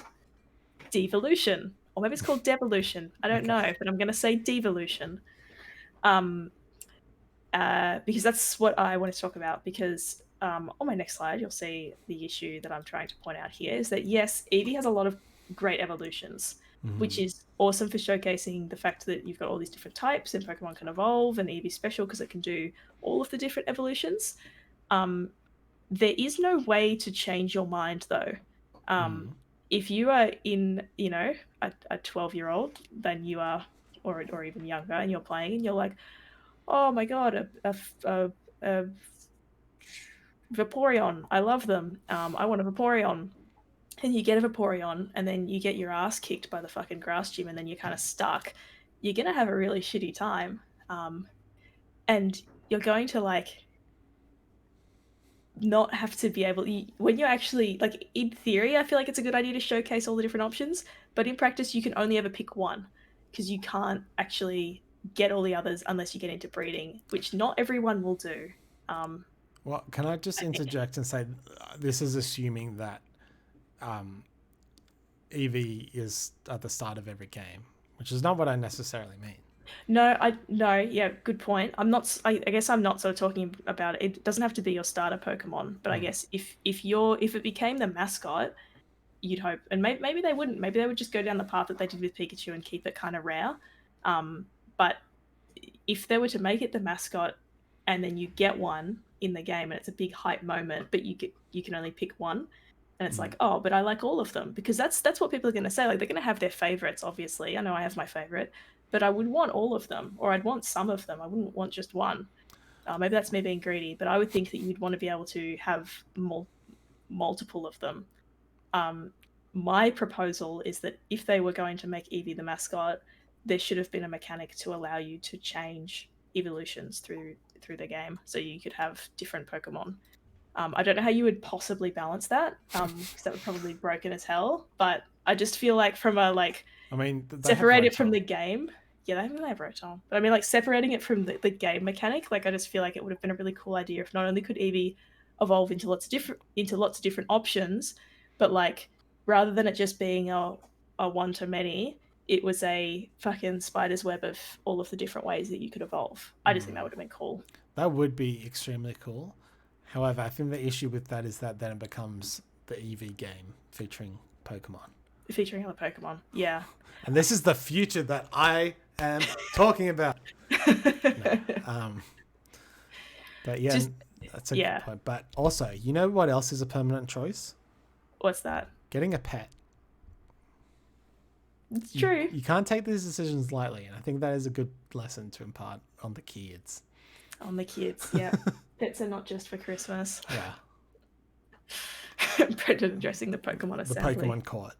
devolution. Or maybe it's called devolution. I don't know, but I'm going to say devolution. Because that's what I want to talk about. Because on my next slide, you'll see the issue that I'm trying to point out here is that, yes, Eevee has a lot of great evolutions, which is awesome for showcasing the fact that you've got all these different types and Pokemon can evolve, and Eevee's special because it can do all of the different evolutions. There is no way to change your mind, though. If you are in, a 12-year-old than you are, or even younger, and you're playing, and you're like, oh my god, a Vaporeon, I love them. I want a Vaporeon. And you get a Vaporeon, and then you get your ass kicked by the fucking grass gym, and then you're kind of stuck. You're gonna have a really shitty time, and you're going to, like, not have to be able, when you're actually, like, in theory, I feel like it's a good idea to showcase all the different options, but in practice you can only ever pick one, because you can't actually get all the others unless you get into breeding, which not everyone will do. Well, can I just interject and say this is assuming that Eevee is at the start of every game, which is not what I necessarily mean. No, yeah, good point. I guess I'm not sort of talking about it. It doesn't have to be your starter Pokemon, but I guess if it became the mascot, you'd hope, and maybe they wouldn't. Maybe they would just go down the path that they did with Pikachu and keep it kind of rare. But if they were to make it the mascot, and then you get one in the game, and it's a big hype moment, but you can only pick one, and it's like, oh, but I like all of them, because that's what people are going to say. Like, they're going to have their favorites, obviously. I know I have my favorite, but I would want all of them, or I'd want some of them. I wouldn't want just one. Maybe that's me being greedy, but I would think that you'd want to be able to have multiple of them. My proposal is that if they were going to make Eevee the mascot, there should have been a mechanic to allow you to change evolutions through the game, so you could have different Pokemon. I don't know how you would possibly balance that, because that would probably be broken as hell. But I just feel like from a separate it from the game. Yeah, they have Rotom. But I mean, like, separating it from the game mechanic, like, I just feel like it would have been a really cool idea if not only could Eevee evolve into lots of different options, but like, rather than it just being a one to many, it was a fucking spider's web of all of the different ways that you could evolve. I just think that would have been cool. That would be extremely cool. However, I think the issue with that is that then it becomes the Eevee game featuring Pokemon. Featuring other Pokemon, yeah. And this is the future that I am talking about. No. But yeah, that's a good point. But also, you know what else is a permanent choice? What's that? Getting a pet. It's true. You can't take these decisions lightly, and I think that is a good lesson to impart on the kids. On the kids, yeah. Pets are not just for Christmas. Yeah. Brendan addressing the Pokemon assembly. The Pokemon court.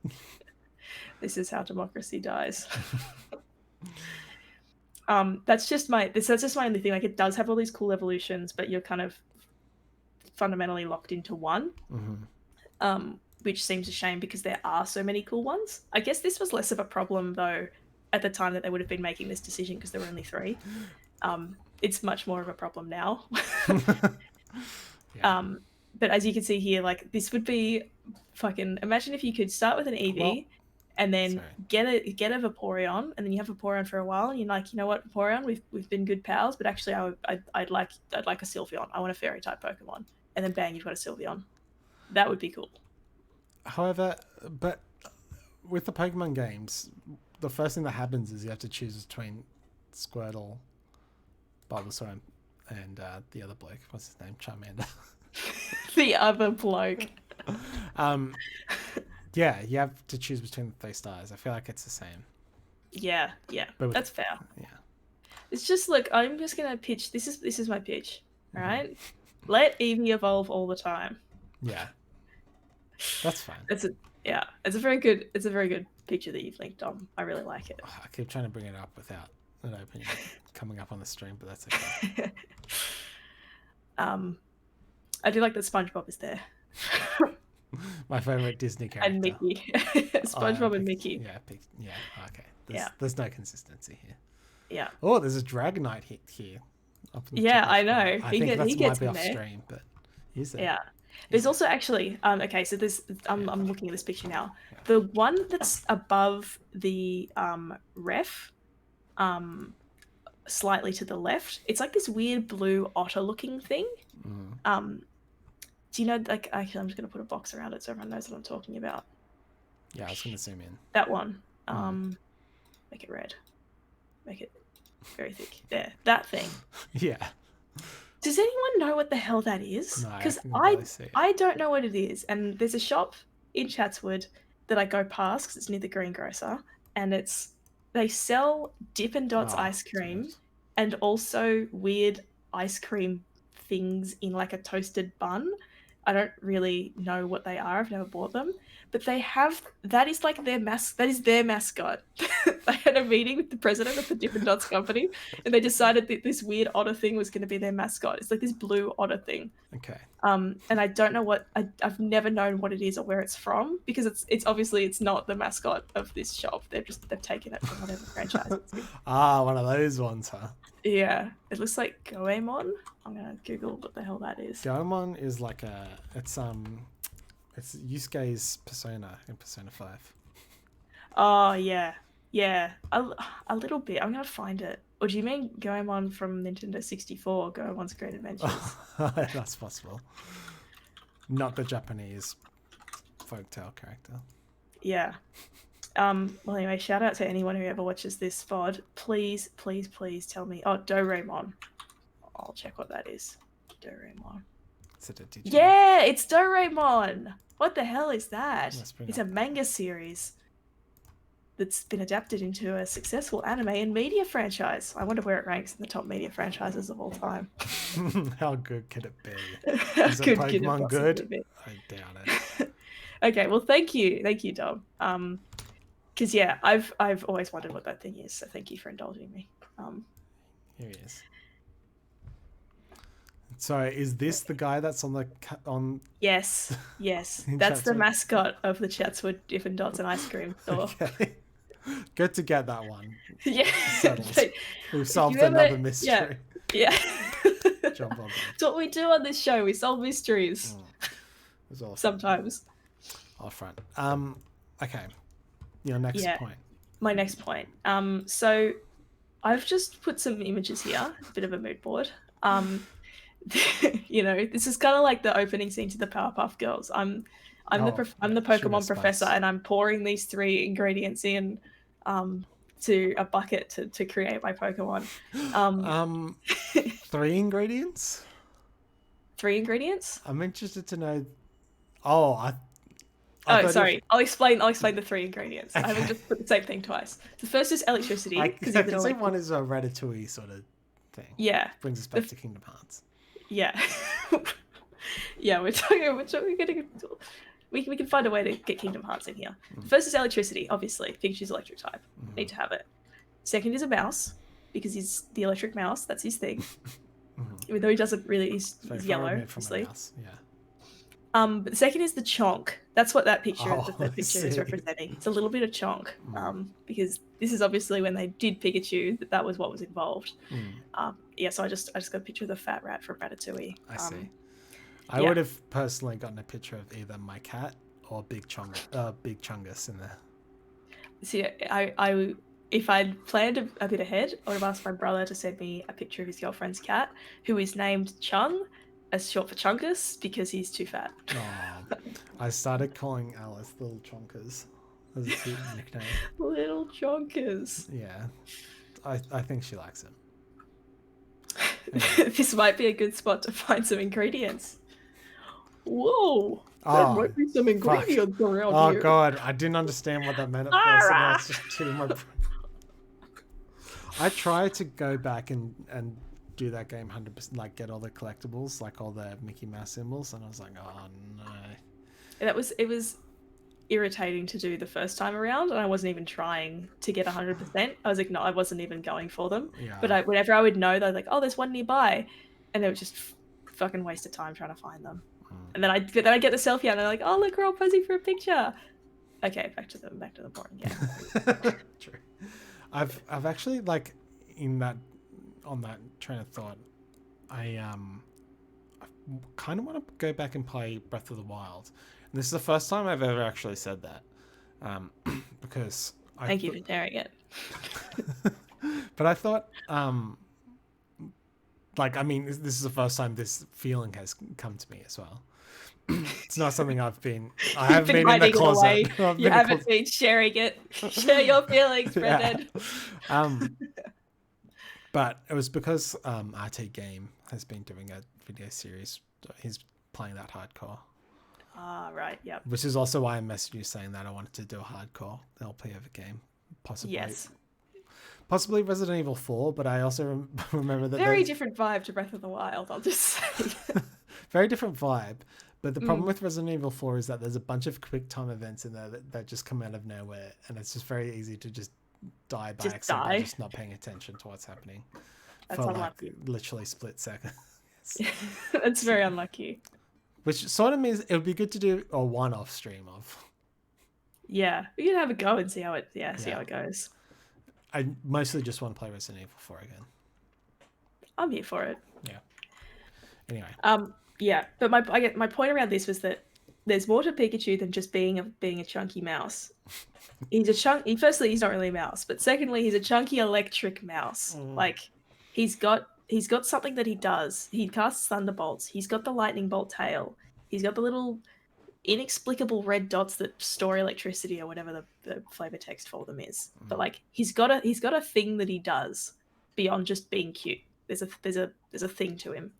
This is how democracy dies. That's just my only thing. Like, it does have all these cool evolutions, but you're kind of fundamentally locked into one. Which seems a shame because there are so many cool ones. I guess this was less of a problem though at the time that they would have been making this decision, because there were only 3. It's much more of a problem now. But as you can see here, like, this would be fucking, imagine if you could start with an Eevee and then get a Vaporeon, and then you have Vaporeon for a while, and you're like, you know what, Vaporeon, we've been good pals, but actually I'd like a Sylveon. I want a fairy type Pokemon. And then bang, you've got a Sylveon. That would be cool. However, but with the Pokemon games, the first thing that happens is you have to choose between Squirtle, Bulbasaur, and the other bloke. What's his name? Charmander. The other bloke. Yeah, you have to choose between the 3 stars. I feel like it's the same. Yeah, but that's fair. Yeah. It's just, look, I'm just gonna pitch. This is my pitch. All right, let Eevee evolve all the time. Yeah. That's fine. It's a very good picture that you've linked on. I really like it. I keep trying to bring it up without it opening coming up on the stream, but that's okay. I do like that SpongeBob is there. My favorite Disney character. And Mickey. SpongeBob and Mickey. Yeah, okay. There's no consistency here. Yeah. Oh, there's a Dragonite hit here. Yeah, I know. I think that might be off stream, but is there? Yeah. There's also actually okay, so there's I'm looking at this picture now. Yeah. The one that's above the ref, slightly to the left, it's like this weird blue otter looking thing. Do you know, like, actually I'm just gonna put a box around it so everyone knows what I'm talking about. Yeah, I was gonna zoom in. That one. Make it red. Make it very thick. There. That thing. Yeah. Does anyone know what the hell that is? Because I don't know what it is. And there's a shop in Chatswood that I go past because it's near the greengrocer, and they sell Dippin' Dots ice cream and also weird ice cream things in like a toasted bun. I don't really know what they are. I've never bought them, but that is their mascot. They had a meeting with the president of the Dippin' Dots company, and they decided that this weird otter thing was going to be their mascot. It's like this blue otter thing. Okay. And I don't know I've never known what it is or where it's from, because it's obviously it's not the mascot of this shop. They've taken it from whatever franchise it's in. One of those ones, huh? Yeah, it looks like Goemon. I'm gonna Google what the hell that is. Goemon is like it's Yusuke's persona in Persona 5. Oh yeah, yeah, a little bit. I'm gonna find it. Or do you mean Goemon from Nintendo 64? Goemon's Great Adventures. That's possible. Not the Japanese folktale character. Yeah. Well, anyway, shout out to anyone who ever watches this VOD. Please, please, please tell me. Oh, Doraemon. I'll check what that is. Doraemon. Is it a DJ? Yeah, it's Doraemon. What the hell is that? Let's bring It's up a manga series that's been adapted into a successful anime and media franchise. I wonder where it ranks in the top media franchises of all time. How good could it be? How Is it good could it Pokemon possibly good? be? I doubt it. Okay, well, thank you, Dom. Because yeah, I've always wondered what that thing is. So thank you for indulging me. Here he is. So is this the guy that's on the on? Yes, yes, In that's the Chatswood? mascot of the Chatswood Dippin' Dots and ice cream store. Okay. Good to get that one Yeah, settled. Like, We've solved you ever- another mystery. yeah. Jump on that. It's what we do on this show. We solve mysteries It was awesome. sometimes. Off front. Okay. Your next Yeah. point. My next point. So I've just put some images here, a bit of a mood board. You know, this is kind of like the opening scene to the Powerpuff Girls. I'm the Pokemon sugar professor, spice. and I'm pouring these 3 ingredients in to a bucket to create my Pokemon. 3 ingredients? 3 ingredients? I'm interested to know. Oh, I Oh, thought sorry. I'll explain the 3 ingredients. I haven't Okay. just put the same thing twice. The first is electricity. I 'cause can you're say like, one is a Ratatouille sort of thing. yeah, Brings us back to Kingdom Hearts. yeah, yeah. We're talking. We can find a way to get Kingdom Hearts in here. First is electricity. Obviously, Pikachu's electric type. Need to have it. Second is a mouse because he's the electric mouse. That's his thing. Even though he doesn't really. He's Very far yellow, removed from a obviously. mouse. Yeah. But the second is the chonk. That's what that picture, Oh, that I picture is see. representing. It's a little bit of chonk, because this is obviously when they did Pikachu. That was what was involved. Yeah, so I just got a picture of the fat rat from Ratatouille. I see. I yeah. would have personally gotten a picture of either my cat or Big Chungus in there. See, I if I'd planned a bit ahead, I would have asked my brother to send me a picture of his girlfriend's cat, who is named Chung, as short for Chungus, because he's too fat. Oh, I started calling Alice Little Chonkers as a cute nickname. Little Chonkers. Yeah, I think she likes it. This might be a good spot to find some ingredients. Whoa! There Oh, might be some ingredients around Oh here. god, I didn't understand what that meant at first. And I was just cheating my. I tried to go back and do that game 100%, like get all the collectibles, like all the Mickey Mouse symbols, and I was like, oh no. It was irritating to do the first time around, and I wasn't even trying to get 100%. I was like, no, I wasn't even going for them. Yeah. But whenever I would know, they're like, oh, there's one nearby, and they would just fucking waste of time trying to find them. And then I get the selfie out, and they're like, oh, look, we're all posing for a picture. Okay, back to the boring game. True. I've actually like on that train of thought, I kind of want to go back and play Breath of the Wild. And this is the first time I've ever actually said that, because Thank you for sharing it. But I thought, like, I mean, this is the first time this feeling has come to me as well. It's not something I haven't been in the hiding it closet. away. I've You been haven't been sharing it. Share your feelings, Brendan. But it was because RT Game has been doing a video series. He's playing that hardcore. Ah, right, yep. Which is also why I messaged you saying that I wanted to do a hardcore LP of a game. Possibly. Yes. Possibly Resident Evil 4, but I also remember that Very different vibe to Breath of the Wild, I'll just say. very different vibe. But the problem with Resident Evil 4 is that there's a bunch of quick time events in there that just come out of nowhere, and it's just very easy to just die by accident by just not paying attention to what's happening. That's for unlucky. like literally split seconds. That's very unlucky. Which sort of means it would be good to do a one-off stream of. Yeah, we can have a go and see how it goes. I mostly just want to play Resident Evil 4 again. I'm here for it. Yeah. Anyway. Yeah, but my point around this was that there's more to Pikachu than just being a chunky mouse. He's a chunk. Firstly, he's not really a mouse, but secondly, he's a chunky electric mouse. Like he's got something that he does. He casts thunderbolts. He's got the lightning bolt tail. He's got the little inexplicable red dots that store electricity or whatever the flavor text for them is. But like he's got a thing that he does beyond just being cute. There's a thing to him.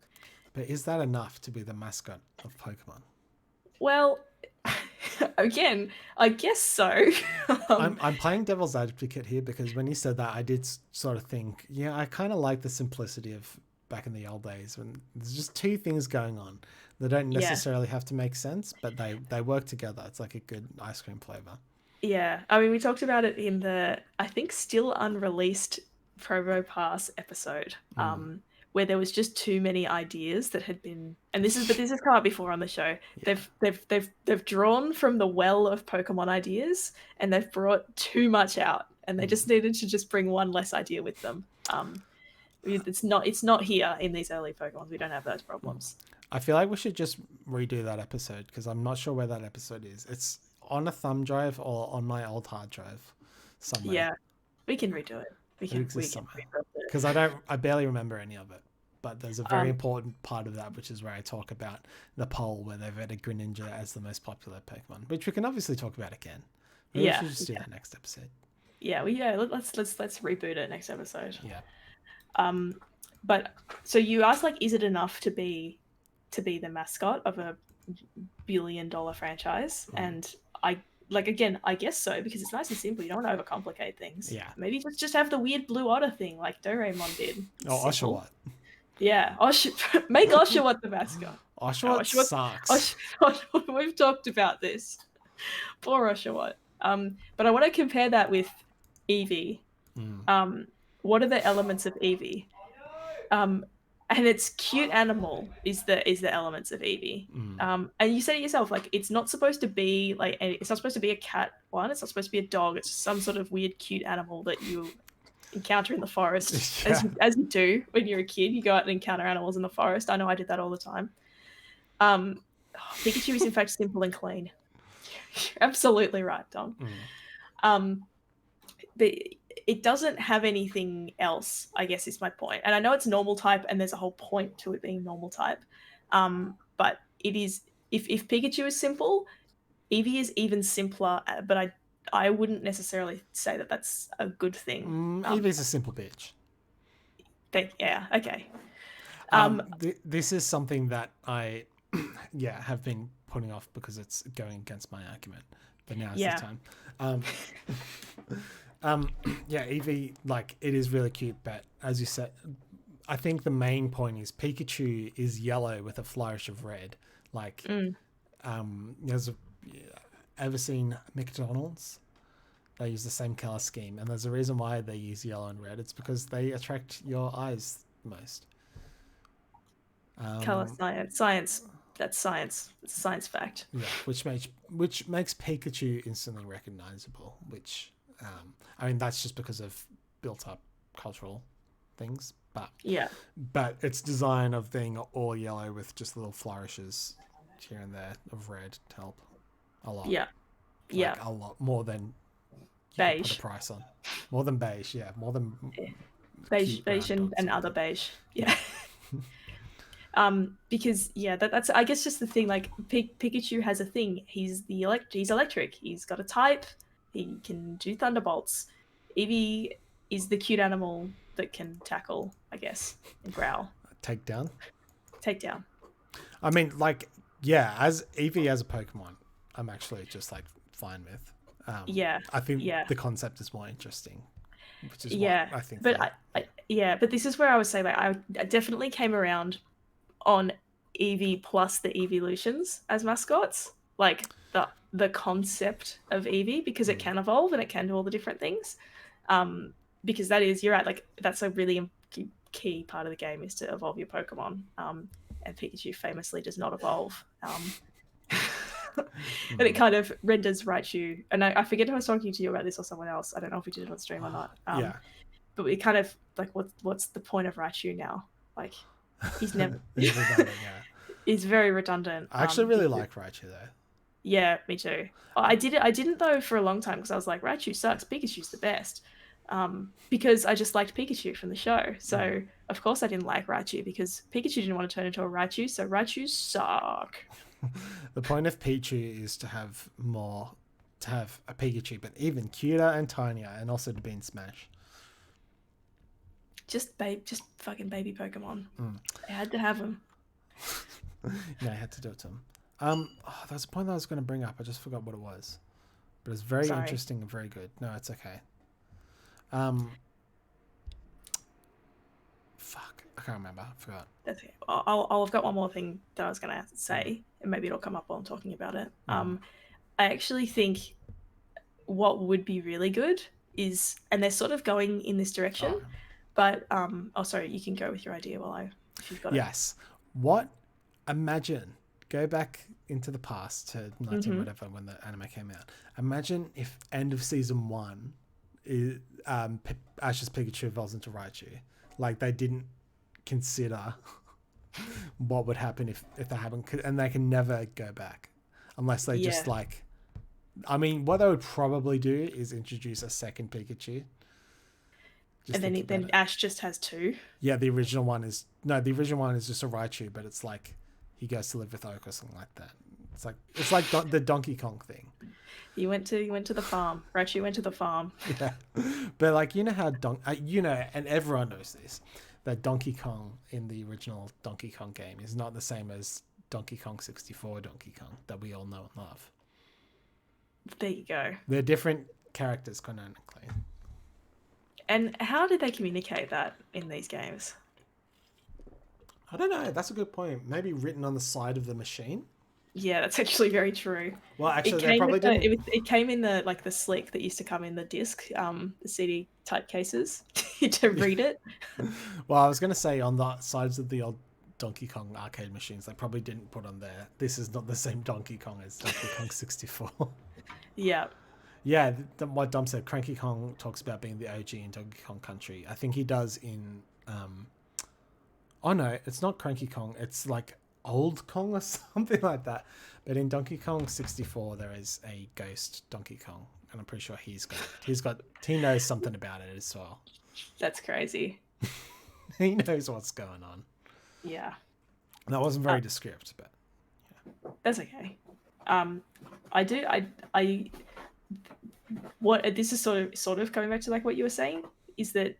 But is that enough to be the mascot of Pokemon? Well, again, I guess so. I'm playing devil's advocate here because when you said that, I did sort of think, yeah, I kind of like the simplicity of back in the old days when there's just two things going on. They don't necessarily have to make sense, but they work together. It's like a good ice cream flavor. Yeah, I mean, we talked about it in the, I think, still unreleased Promo Pass episode, where there was just too many ideas that had been, and this has come up before on the show. Yeah. They've drawn from the well of Pokemon ideas, and they've brought too much out, and they just needed to just bring one less idea with them. It's not here in these early Pokemon. We don't have those problems. I feel like we should just redo that episode because I'm not sure where that episode is. It's on a thumb drive or on my old hard drive somewhere. Yeah, we can redo it. We can because I barely remember any of it. But there's a very important part of that, which is where I talk about the poll where they've voted Greninja as the most popular Pokemon, which we can obviously talk about again. Maybe we should just do that next episode. Yeah, let's reboot it next episode. Yeah. But so you asked, like, is it enough to be the mascot of a billion-dollar franchise? And I guess so, because it's nice and simple. You don't want to overcomplicate things. Yeah. Maybe just have the weird blue otter thing like Doraemon did. Oh, Oshawott. Yeah, make Oshawott the mascot. Oshawott sucks. We've talked about this. Poor Oshawott. But I want to compare that with Eevee. What are the elements of Eevee? And its cute animal is the elements of Eevee. And you said it yourself, like it's not supposed to be a cat one. It's not supposed to be a dog. It's some sort of weird cute animal that you encounter in the forest, as you do when you're a kid. You go out and encounter animals in the forest. I know I did that all the time. Pikachu is in fact simple and clean. You're absolutely right, Dom. But it doesn't have anything else, I guess, is my point. And I know it's normal type and there's a whole point to it being normal type. But it is, if Pikachu is simple, Eevee is even simpler, but I wouldn't necessarily say that that's a good thing. Eevee's a simple bitch. Yeah, okay. This is something that I have been putting off because it's going against my argument. But now is the time. Eevee, like, it is really cute, but as you said, I think the main point is Pikachu is yellow with a flourish of red. Like, ever seen McDonald's? They use the same color scheme, and there's a reason why they use yellow and red. It's because they attract your eyes most. Color science. That's science. It's a science fact. Yeah, which makes Pikachu instantly recognizable. Which, I mean, that's just because of built-up cultural things. But its design of being all yellow with just little flourishes here and there of red to help a lot. Yeah, a lot more than beige. Put a price on. More than beige. Yeah, more than beige and other beige. Yeah. Because that's I guess just the thing. Like Pikachu has a thing. He's electric. He's got a type. He can do thunderbolts. Eevee is the cute animal that can tackle, I guess, and growl. Take down. I mean, like, as Eevee as a Pokemon, I'm actually just like fine with. I think the concept is more interesting, which is what I think. But but this is where I would say, like, I definitely came around on Eevee plus the evolutions as mascots, like the concept of Eevee, because it can evolve and it can do all the different things. Because that is, you're right, like that's a really key part of the game, is to evolve your Pokemon. And Pikachu famously does not evolve. And it kind of renders Raichu, and I forget if I was talking to you about this or someone else. I don't know if we did it on stream or not. But it kind of like, what's the point of Raichu now? Like, he's never. He's redundant, He's very redundant. I actually really like Raichu though. Yeah, me too. I did it. I didn't though for a long time because I was like, Raichu sucks. Pikachu's the best. Because I just liked Pikachu from the show. So of course I didn't like Raichu because Pikachu didn't want to turn into a Raichu. So Raichu suck. The point of Pichu is to have a Pikachu, but even cuter and tinier, and also to be in Smash. Just fucking baby Pokemon. I had to have them. No, I had to do it to him. There's a point that I was going to bring up. I just forgot what it was, but it's very interesting and very good. No, it's okay. Fuck, I can't remember. I forgot. That's okay. I've got one more thing that I was going to say, and maybe it'll come up while I'm talking about it. I actually think what would be really good is, and they're sort of going in this direction, but sorry, you can go with your idea while if you've got it. Yes. Imagine, go back into the past to 19 whatever when the anime came out. Imagine if end of season 1 is Ash's Pikachu evolves into Raichu. Like, they didn't consider what would happen if that happened, and they can never go back unless they just like, I mean, what they would probably do is introduce a second Pikachu. And then Ash just has 2. Yeah, the original one is just a Raichu, but it's like he goes to live with Oak or something like that. It's like the Donkey Kong thing. You went to the farm. Raichu went to the farm. Yeah, but like, you know how and everyone knows this, that Donkey Kong in the original Donkey Kong game is not the same as Donkey Kong 64 Donkey Kong that we all know and love. There you go. They're different characters canonically. And how did they communicate that in these games? I don't know. That's a good point. Maybe written on the side of the machine. Yeah, that's actually very true. Well, actually, they probably didn't. It came in the slick that used to come in the disc, the CD type cases to read it. Well, I was going to say on the sides of the old Donkey Kong arcade machines, they probably didn't put on there, this is not the same Donkey Kong as Donkey Kong 64. Yeah. Yeah, what Dom said, Cranky Kong talks about being the OG in Donkey Kong Country. I think he does in... oh no, it's not Cranky Kong. It's like Old Kong or something like that. But in Donkey Kong 64, there is a ghost Donkey Kong. And I'm pretty sure he knows something about it as well. That's crazy. He knows what's going on. Yeah. That wasn't very descriptive, but... Yeah. That's okay. What this is sort of coming back to like what you were saying, is that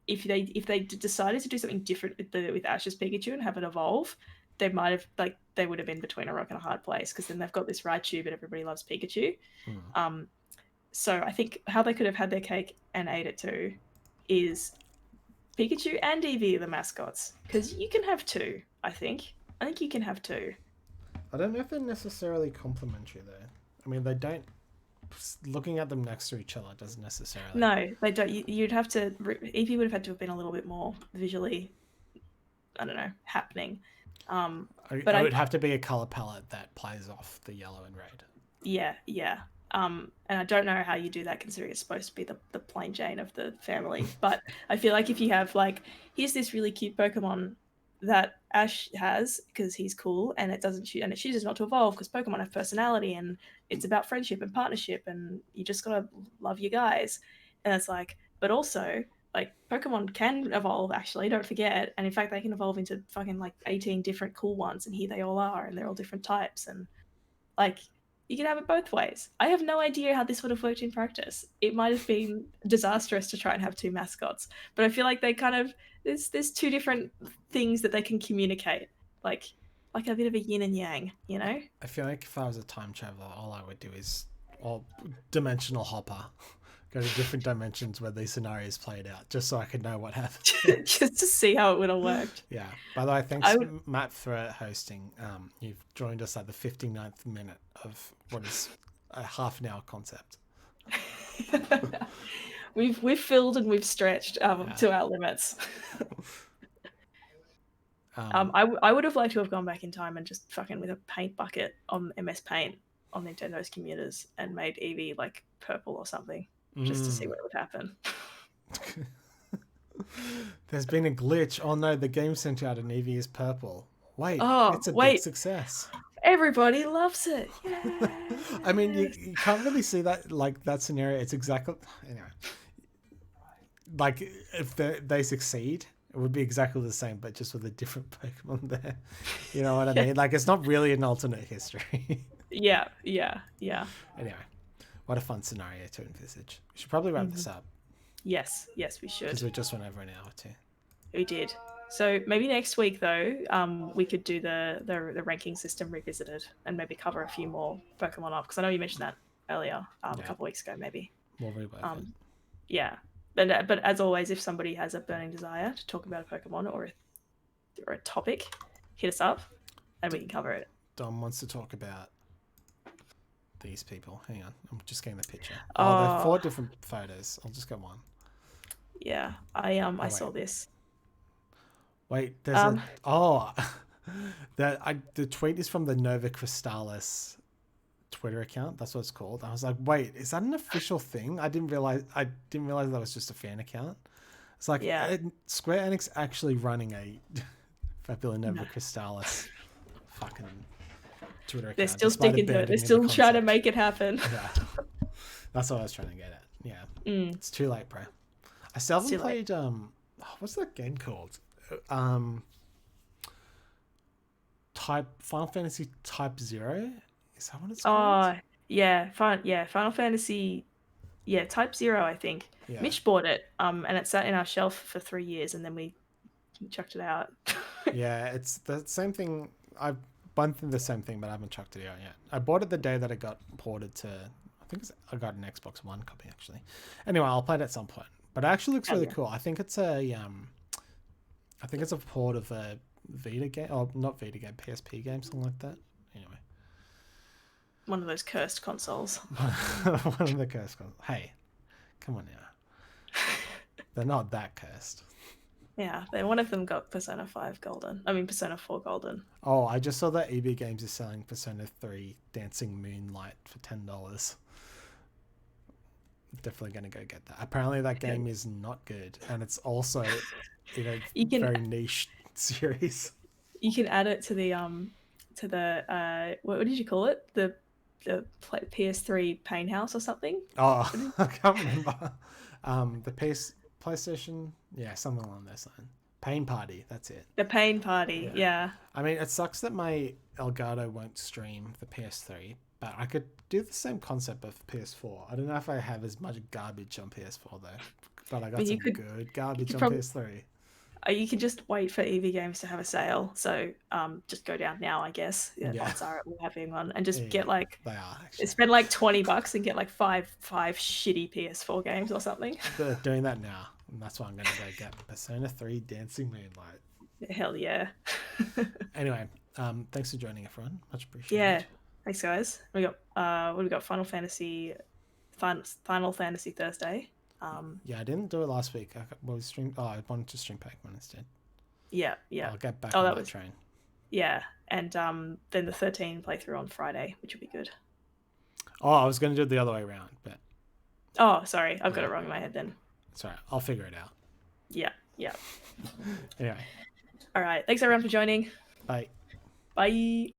if they decided to do something different with Ash's Pikachu and have it evolve, they might have they would have been between a rock and a hard place, because then they've got this Raichu, but everybody loves Pikachu. So I think how they could have had their cake and ate it too is Pikachu and Eevee are the mascots, because you can have 2. I think you can have 2. I don't know if they're necessarily complementary though. I mean, they don't. Looking at them next to each other doesn't necessarily. No, they don't. You'd have to. Eevee would have had to have been a little bit more visually, I don't know, happening. But it would have to be a color palette that plays off the yellow and red. Yeah. And I don't know how you do that, considering it's supposed to be the plain Jane of the family. But I feel like if you have here's this really cute Pokemon that Ash has because he's cool, and it chooses not to evolve because Pokemon have personality, and it's about friendship and partnership, and you just gotta love your guys. And it's but also Pokemon can evolve, actually, don't forget, and in fact they can evolve into fucking 18 different cool ones, and here they all are, and they're all different types, and you can have it both ways. I have no idea how this would have worked in practice. It might have been disastrous to try and have 2 mascots, but I feel like they kind of there's 2 different things that they can communicate, like a bit of a yin and yang, you know? I feel like if I was a time traveler, all I would do is dimensional hopper, go to different dimensions where these scenarios played out, just so I could know what happened. Just to see how it would have worked. Yeah. By the way, thanks, Matt, for hosting. You've joined us at the 59th minute of what is a half an hour concept. We've filled and we've stretched to our limits. I would have liked to have gone back in time and just fucking with a paint bucket on MS Paint on Nintendo's computers and made Eevee purple or something, just to see what would happen. There's been a glitch. Oh no, the game sent out an Eevee is purple. Wait, it's a big success. Everybody loves it. Yay. I mean, you can't really see that like that scenario. It's exactly anyway. Like if they succeed, it would be exactly the same, but just with a different Pokemon there. You know what I mean? Like it's not really an alternate history. Yeah. Anyway, what a fun scenario to envisage. We should probably wrap this up Yes, we because should. we just went over an hour or two. We did. So maybe next week though, we could do the ranking system revisited and maybe cover a few more Pokemon off because I know you mentioned that earlier, a couple weeks ago maybe. We'll rework it. Yeah. But as always, if somebody has a burning desire to talk about a Pokemon or a topic, hit us up and we can cover it. Dom wants to talk about these people. Hang on, I'm just getting the picture. There are 4 different photos. I'll just get one. Yeah, I saw this. Wait, there's the tweet is from the Nova Crystallis Twitter account. That's what it's called. I was like, wait, is that an official thing? I didn't realize that was just a fan account. It's like Square Enix actually running a Fabula Nova Crystallis fucking Twitter account. They're still sticking to it. They're still trying to make it happen. Yeah. That's what I was trying to get at. Yeah. It's too late, bro. I still haven't played what's that game called? Final Fantasy Type 0? Is that what it's called? Oh, yeah. Final Fantasy Type 0, I think. Yeah. Mitch bought it, and it sat in our shelf for 3 years, and then we chucked it out. Yeah, it's the same thing. I've been through the same thing, but I haven't chucked it out yet. I bought it the day that it got ported to. I got an Xbox One copy actually. Anyway, I'll play it at some point. But it actually looks really cool. I think it's a port of a Vita game, or not Vita game, PSP game, something like that. Anyway, one of those cursed consoles. One of the cursed consoles. Hey, come on now. They're not that cursed. Yeah, one of them got Persona 4 Golden. Oh, I just saw that Eevee Games is selling Persona 3 Dancing Moonlight for $10. Definitely going to go get that. Apparently that game is not good, and it's also very niche series. You can add it to the what did you call it? The PS3 Pain House or something? Oh, I can't remember. The PlayStation, something along those lines. Pain Party, that's it. The Pain Party, yeah. I mean, it sucks that my Elgato won't stream the PS3, but I could do the same concept of PS4. I don't know if I have as much garbage on PS4 though, but I got some good garbage on PS3. You can just wait for Eevee Games to have a sale. So just go down now, I guess. Odds are it will have him on, and just get spend like $20 and get like five shitty PS4 games or something. They're doing that now, and that's why I'm gonna go get Persona 3 Dancing Moonlight. Hell yeah. Anyway, thanks for joining, everyone. Much appreciated. Yeah, thanks guys. We got what we got? Final Fantasy Thursday. I didn't do it last week. I wanted to stream Pokemon instead. Yeah. I'll get back on that train. Yeah, and then the 13 playthrough on Friday, which will be good. Oh, I was going to do it the other way around, but... Oh, sorry. I've got it wrong in my head then. It's all right. I'll figure it out. Yeah. Anyway. All right. Thanks, everyone, for joining. Bye. Bye.